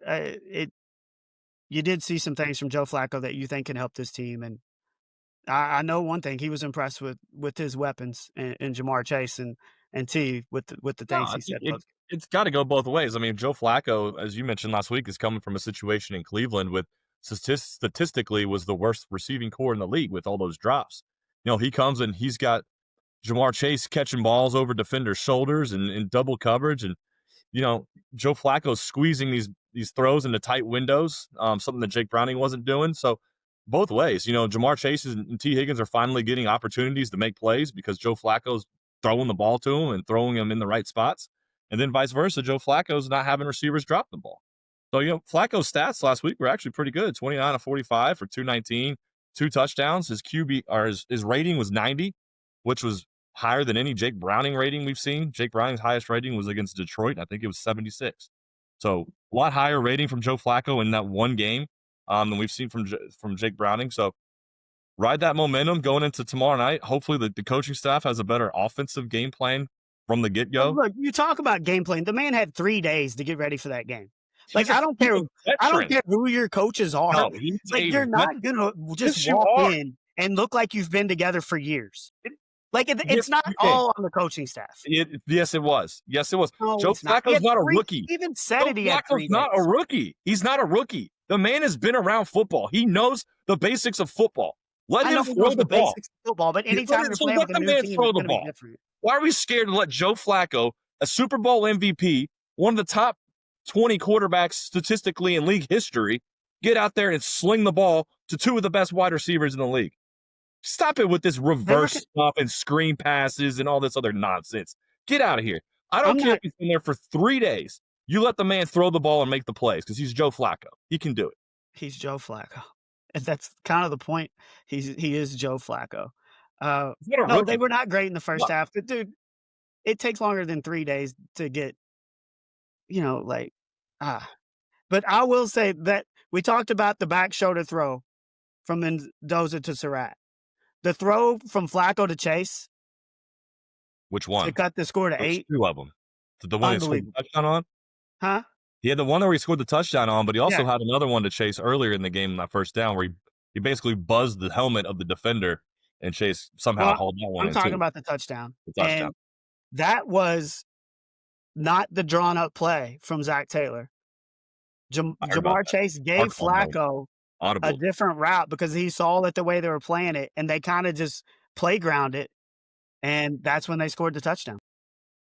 Speaker 1: you did see some things from Joe Flacco that you think can help this team, and I know one thing: he was impressed with his weapons and Jamar Chase and T with the things he said.
Speaker 2: It's got to go both ways. I mean, Joe Flacco, as you mentioned last week, is coming from a situation in Cleveland with statistically was the worst receiving core in the league with all those drops. He comes and he's got Jamar Chase catching balls over defenders' shoulders and in double coverage, and Joe Flacco's squeezing these throws into tight windows, something that Jake Browning wasn't doing. So both ways, Jamar Chase and T. Higgins are finally getting opportunities to make plays because Joe Flacco's throwing the ball to him and throwing him in the right spots. And then vice versa, Joe Flacco's not having receivers drop the ball. So, Flacco's stats last week were actually pretty good. 29 of 45 for 219, 2 touchdowns. His QB or his rating was 90, which was higher than any Jake Browning rating we've seen. Jake Browning's highest rating was against Detroit. I think it was 76. So a lot higher rating from Joe Flacco in that one game than we've seen from Jake Browning. So ride that momentum going into tomorrow night. Hopefully the coaching staff has a better offensive game plan from the get-go.
Speaker 1: Look, you talk about game plan. The man had 3 days to get ready for that game. Like, I don't care who your coaches are.
Speaker 2: No,
Speaker 1: you're not gonna just walk in and look like you've been together for years. It's not all on the coaching staff.
Speaker 2: Yes, it was. Yes, it was.
Speaker 1: No,
Speaker 2: Joe Flacco's not a rookie.
Speaker 1: He even said it. He had 3
Speaker 2: days. Not a rookie. He's not a rookie. The man has been around football. He knows the basics of football. Let him throw the ball.
Speaker 1: Basics of football, but anytime you're playing with a new team, it's going to be different.
Speaker 2: Why are we scared to let Joe Flacco, a Super Bowl MVP, one of the top 20 quarterbacks statistically in league history, get out there and sling the ball to 2 of the best wide receivers in the league? Stop it with this reverse stuff and screen passes and all this other nonsense. Get out of here. I don't care if he's been there for 3 days. You let the man throw the ball and make the plays because he's Joe Flacco. He can do it.
Speaker 1: He's Joe Flacco. And that's kind of the point. He is Joe Flacco. No, they were not great in the first half. But dude, it takes longer than 3 days to get, But I will say that we talked about the back shoulder throw from Mendoza to Surratt. The throw from Flacco to Chase.
Speaker 2: Which one?
Speaker 1: To cut the score to 8.
Speaker 2: 2 of them. The one he scored the touchdown on?
Speaker 1: Huh?
Speaker 2: He had the one where he scored the touchdown on, but he also had another one to Chase earlier in the game in that first down where he basically buzzed the helmet of the defender and Chase somehow hauled that one.
Speaker 1: I'm talking about the touchdown. And that was not the drawn-up play from Zach Taylor. Jamar Chase gave Flacco a different route because he saw that the way they were playing it, and they kind of just playground it, and that's when they scored the touchdown.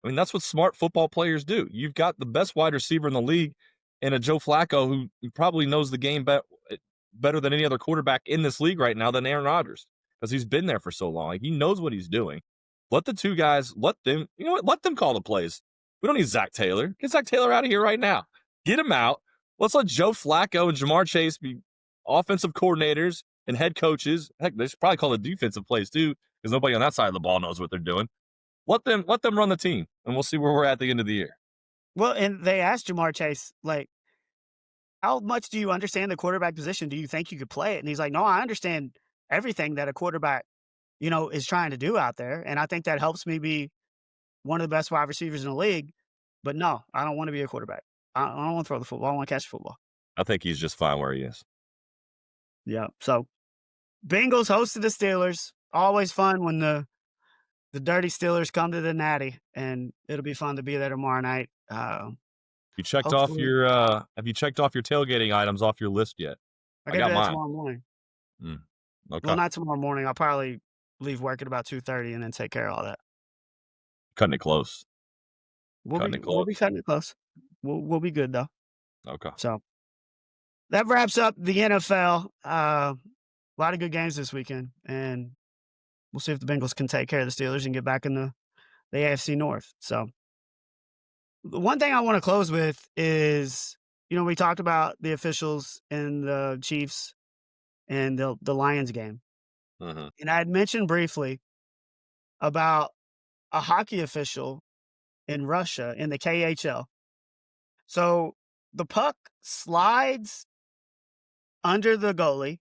Speaker 2: I mean, that's what smart football players do. You've got the best wide receiver in the league and a Joe Flacco who probably knows the game better than any other quarterback in this league right now than Aaron Rodgers because he's been there for so long. He knows what he's doing. Let the 2 guys, let them call the plays. We don't need Zach Taylor. Get Zach Taylor out of here right now. Get him out. Let's let Joe Flacco and Jamar Chase be offensive coordinators and head coaches. Heck, they should probably call it defensive plays too because nobody on that side of the ball knows what they're doing. Let them run the team, and we'll see where we're at the end of the year.
Speaker 1: Well, and they asked Jamar Chase, how much do you understand the quarterback position? Do you think you could play it? And he's like, no, I understand everything that a quarterback, is trying to do out there. And I think that helps me be one of the best wide receivers in the league. But no, I don't want to be a quarterback. I don't want to throw the football. I want to catch the football.
Speaker 2: I think he's just fine where he is.
Speaker 1: Yeah. So Bengals hosted the Steelers. Always fun when the dirty Steelers come to the Natty, and it'll be fun to be there tomorrow night.
Speaker 2: You checked off your have you checked off your tailgating items off your list yet?
Speaker 1: I got mine tomorrow morning.
Speaker 2: Okay.
Speaker 1: Well, not tomorrow morning. I'll probably leave work at about 2:30 and then take care of all that.
Speaker 2: Cutting it close.
Speaker 1: We'll be cutting it close. We'll be good though.
Speaker 2: Okay.
Speaker 1: So that wraps up the NFL. A lot of good games this weekend, and we'll see if the Bengals can take care of the Steelers and get back in the AFC North. So the one thing I want to close with is, we talked about the officials and the Chiefs and the Lions game.
Speaker 2: Mm-hmm.
Speaker 1: And I had mentioned briefly about a hockey official in Russia in the KHL. So the puck slides under the goalie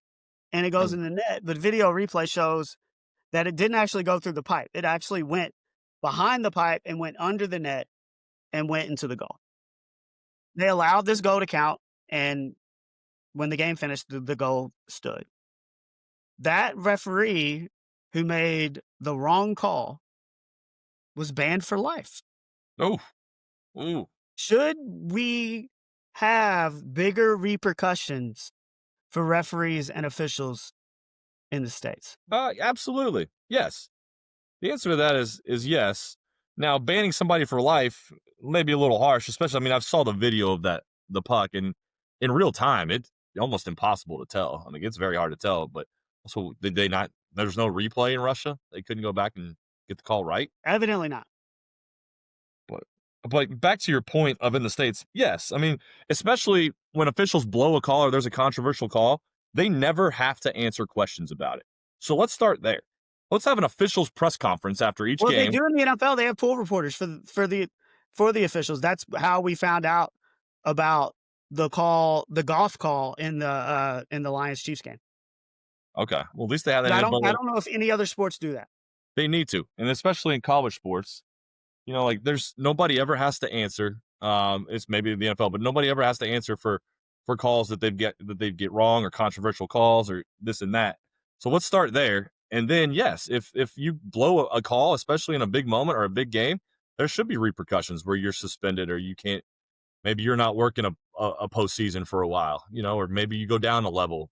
Speaker 1: and it goes in the net, but video replay shows that it didn't actually go through the pipe. It actually went behind the pipe and went under the net and went into the goal. They allowed this goal to count, and when the game finished, the goal stood. That referee who made the wrong call was banned for life.
Speaker 2: Oh. Ooh.
Speaker 1: Should we have bigger repercussions for referees and officials in the States?
Speaker 2: Absolutely. Yes. The answer to that is yes. Now, banning somebody for life may be a little harsh, especially. I mean, I've saw the video of the puck, and in real time, it's almost impossible to tell. I mean, it's very hard to tell. But also, did they not? There's no replay in Russia. They couldn't go back and get the call right.
Speaker 1: Evidently not.
Speaker 2: But back to your point of in the States, yes. I mean, especially when officials blow a call or there's a controversial call, they never have to answer questions about it. So let's start there. Let's have an officials press conference after each
Speaker 1: Well, they
Speaker 2: game.
Speaker 1: do in the NFL. They have pool reporters for the officials. That's how we found out about the golf call in the Lions Chiefs game.
Speaker 2: Okay. Well, at least they have
Speaker 1: But
Speaker 2: that in, but
Speaker 1: I don't know if any other sports do that.
Speaker 2: they need to. And especially in college sports, like there's nobody ever has to answer. It's maybe the NFL, but nobody ever has to answer for calls that they get wrong or controversial calls or this and that. So let's start there. And then yes, if you blow a call, especially in a big moment or a big game, there should be repercussions where you're suspended or you can't. Maybe you're not working a postseason for a while, or maybe you go down a level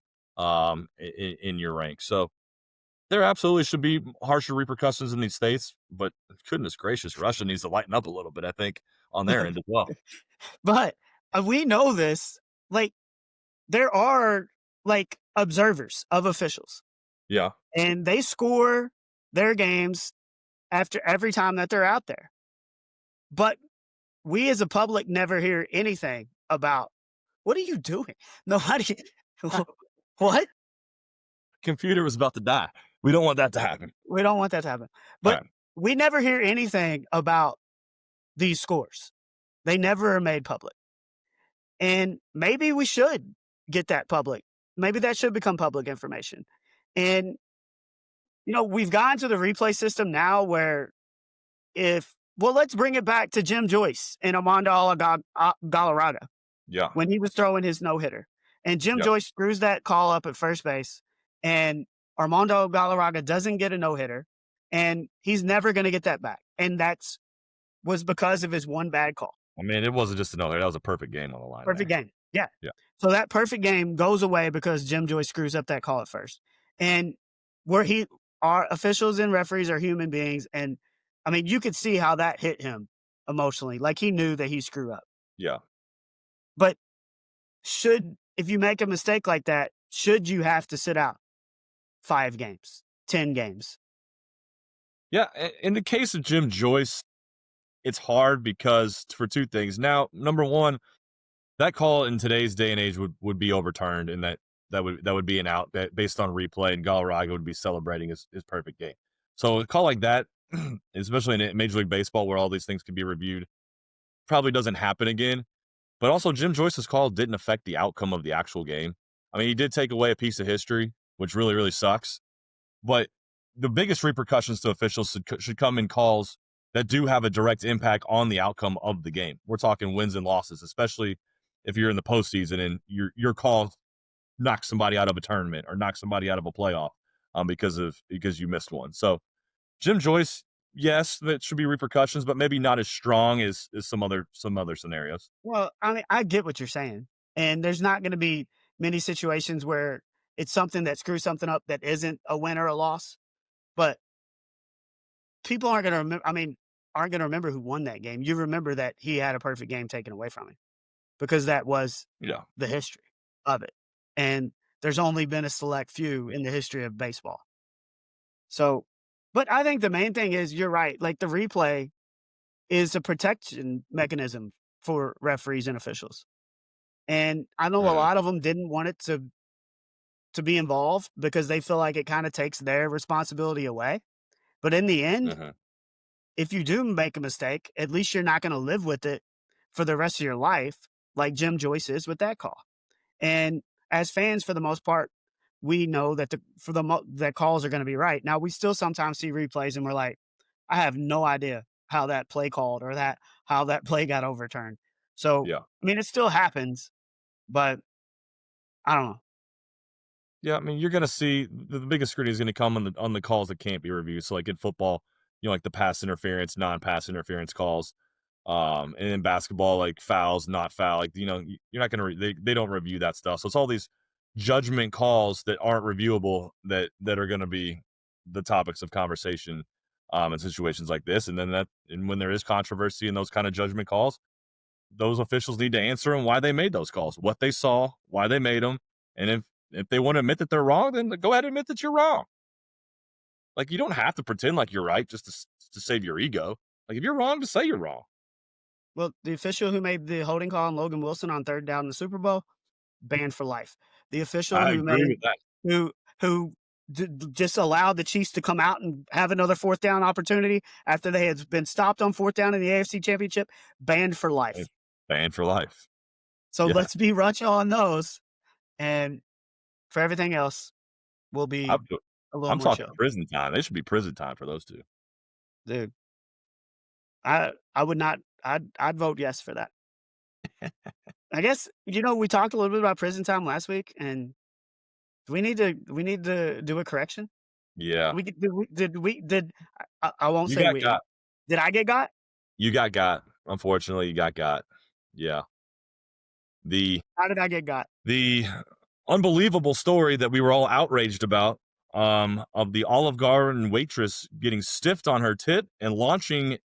Speaker 2: in your rank. So there absolutely should be harsher repercussions in these states, but goodness gracious, Russia needs to lighten up a little bit, I think, on their end as well.
Speaker 1: But we know this. Like, there are like observers of officials,
Speaker 2: Yeah.
Speaker 1: and they score their games after every time that they're out there. But we as a public never hear anything about what are you doing? Nobody. What?
Speaker 2: Computer was about to die. We don't want that to happen.
Speaker 1: We don't want that to happen.
Speaker 2: All
Speaker 1: But
Speaker 2: right.
Speaker 1: we never hear anything about these scores. They never are made public. And maybe we should get that public. Maybe that should become public information. And, we've gotten to the replay system now where let's bring it back to Jim Joyce and Armando Galarraga
Speaker 2: Yeah.
Speaker 1: when he was throwing his no-hitter. And Jim
Speaker 2: Yep.
Speaker 1: Joyce screws that call up at first base, and Armando Galarraga doesn't get a no-hitter, and he's never going to get that back. And was because of his one bad call.
Speaker 2: I mean, it wasn't just a no. That was a perfect game on the line.
Speaker 1: Perfect
Speaker 2: there.
Speaker 1: game. Yeah.
Speaker 2: Yeah.
Speaker 1: So that perfect game goes away because Jim Joyce screws up that call at first. And our officials and referees are human beings. And I mean, you could see how that hit him emotionally. Like he knew that he screwed up.
Speaker 2: Yeah.
Speaker 1: But if you make a mistake like that, should you have to sit out 5 games, 10 games?
Speaker 2: Yeah. In the case of Jim Joyce, it's hard because for two things. Now, number one, that call in today's day and age would be overturned, and that would be an out based on replay, and Galarraga would be celebrating his perfect game. So a call like that, especially in Major League Baseball where all these things can be reviewed, probably doesn't happen again. But also, Jim Joyce's call didn't affect the outcome of the actual game. I mean, he did take away a piece of history, which really, really sucks. But the biggest repercussions to officials should come in calls that do have a direct impact on the outcome of the game. We're talking wins and losses, especially if you're in the postseason and your call knocks somebody out of a tournament or knocks somebody out of a playoff because you missed one. So Jim Joyce, yes, that should be repercussions, but maybe not as strong as some other scenarios.
Speaker 1: Well, I mean, I get what you're saying. And there's not going to be many situations where it's something that screws something up that isn't a win or a loss. But people aren't going to remember who won that game. You remember that he had a perfect game taken away from him because that was the history of it. And there's only been a select few in the history of baseball. So, but I think the main thing is you're right. Like the replay is a protection mechanism for referees and officials. And I know a lot of them didn't want it to be involved because they feel like it kind of takes their responsibility away. But in the end, if you do make a mistake, at least you're not going to live with it for the rest of your life, like Jim Joyce is with that call. And as fans, for the most part, we know that that calls are going to be right. Now, we still sometimes see replays and we're like, I have no idea how that play called or how that play got overturned. So, I mean, it still happens, but I don't know.
Speaker 2: Yeah, I mean, you're going to see the biggest scrutiny is going to come on the calls that can't be reviewed. So, like in football, like the pass interference, non-pass interference calls, and in basketball, like fouls, not foul. Like you're not going to they don't review that stuff. So it's all these judgment calls that aren't reviewable that are going to be the topics of conversation in situations like this. And then and when there is controversy in those kind of judgment calls, those officials need to answer them why they made those calls, what they saw, why they made them, and if they want to admit that they're wrong, then go ahead and admit that you're wrong. Like, you don't have to pretend like you're right just to save your ego. Like, if you're wrong, just say you're wrong.
Speaker 1: Well, the official who made the holding call on Logan Wilson on 3rd down in the Super Bowl, banned for life. The official
Speaker 2: I
Speaker 1: who
Speaker 2: agree
Speaker 1: made
Speaker 2: with that.
Speaker 1: who just allowed the Chiefs to come out and have another 4th down opportunity after they had been stopped on 4th down in the AFC Championship, banned for life.
Speaker 2: Banned for life.
Speaker 1: So
Speaker 2: Yeah.
Speaker 1: let's be Rucha on those, and for everything else, we'll be a little
Speaker 2: I'm
Speaker 1: more
Speaker 2: talking
Speaker 1: chill.
Speaker 2: prison time. They should be prison time for those two.
Speaker 1: Dude, I would not I'd vote yes for that. I guess, we talked a little bit about prison time last week, and we need to do a correction.
Speaker 2: Yeah.
Speaker 1: We did I won't
Speaker 2: You
Speaker 1: say
Speaker 2: got
Speaker 1: we.
Speaker 2: got.
Speaker 1: Did I get got?
Speaker 2: You got. Unfortunately, you got. Yeah. The
Speaker 1: How did I get got?
Speaker 2: the unbelievable story that we were all outraged about, of the Olive Garden waitress getting stiffed on her tip and launching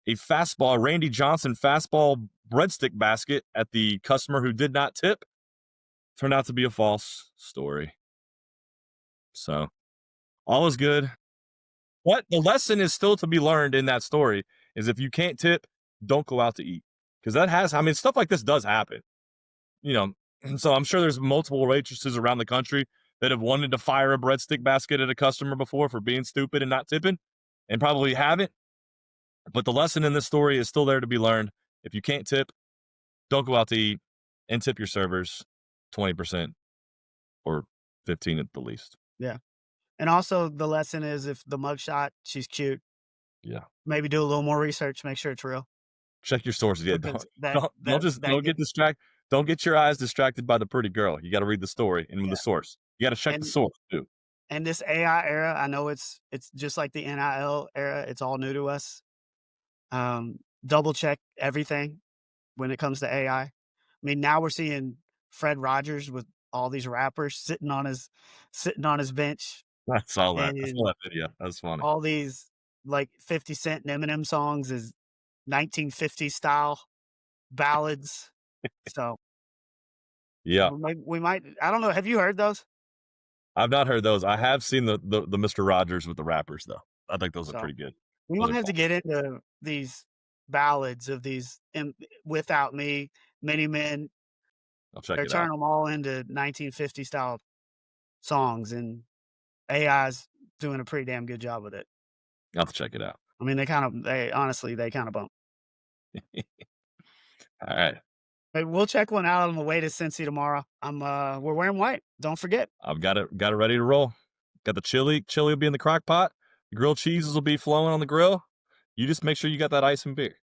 Speaker 2: a Randy Johnson fastball breadstick basket at the customer who did not tip, turned out to be a false story. So, all is good. But the lesson is still to be learned in that story is if you can't tip, don't go out to eat. Because stuff like this does happen. And so I'm sure there's multiple waitresses around the country that have wanted to fire a breadstick basket at a customer before for being stupid and not tipping, and probably haven't. But the lesson in this story is still there to be learned. If you can't tip, don't go out to eat, and tip your servers 20% or 15 at the least.
Speaker 1: Yeah. And also the lesson is if the mugshot, she's cute,
Speaker 2: Yeah.
Speaker 1: maybe do a little more research, make sure it's real.
Speaker 2: Check your sources. Yeah,
Speaker 1: Because
Speaker 2: don't get distracted. Don't get your eyes distracted by the pretty girl. You got to read the story and with the source. You got to check the
Speaker 1: And
Speaker 2: source too.
Speaker 1: and this AI era, I know it's just like the NIL era, it's all new to us. Double check everything when it comes to AI. I mean, now we're seeing Fred Rodgers with all these rappers sitting on his bench,
Speaker 2: I saw that. I saw
Speaker 1: and
Speaker 2: that video. That's funny.
Speaker 1: all these like 50 Cent and Eminem songs is 1950s style ballads. So
Speaker 2: Yeah,
Speaker 1: we might. I don't know. Have you heard those?
Speaker 2: I've not heard those. I have seen the Mr. Rogers with the rappers though. I think those are
Speaker 1: So
Speaker 2: pretty good.
Speaker 1: we
Speaker 2: Those
Speaker 1: might
Speaker 2: are
Speaker 1: have to
Speaker 2: fun.
Speaker 1: get into these ballads of these Without Me, Many Men.
Speaker 2: I'll check
Speaker 1: They're
Speaker 2: it out.
Speaker 1: turning them all into 1950 style songs, and AI's doing a pretty damn good job with it.
Speaker 2: I'll have to check it out.
Speaker 1: I mean, they honestly, they kind of bump.
Speaker 2: All right.
Speaker 1: Hey, we'll check one out on the way to Cincy tomorrow. We're wearing white. Don't forget.
Speaker 2: I've got it ready to roll. Got the chili. Chili will be in the crock pot. The grilled cheeses will be flowing on the grill. You just make sure you got that ice and beer.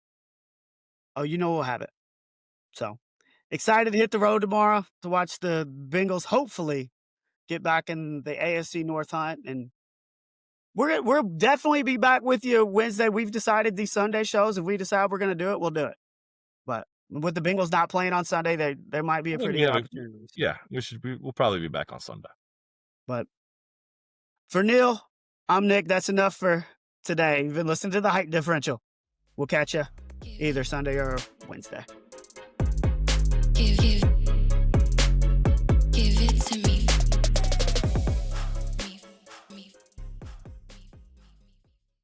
Speaker 1: Oh, we'll have it. So excited to hit the road tomorrow to watch the Bengals hopefully get back in the AFC North hunt, and we'll definitely be back with you Wednesday. We've decided these Sunday shows. If we decide we're going to do it, we'll do it. But with the Bengals not playing on Sunday, there might be a pretty good opportunity.
Speaker 2: Yeah, we'll probably be back on Sunday.
Speaker 1: But for Neil, I'm Nick. That's enough for today. You've been listening to the Height Differential. We'll catch you either Sunday or Wednesday.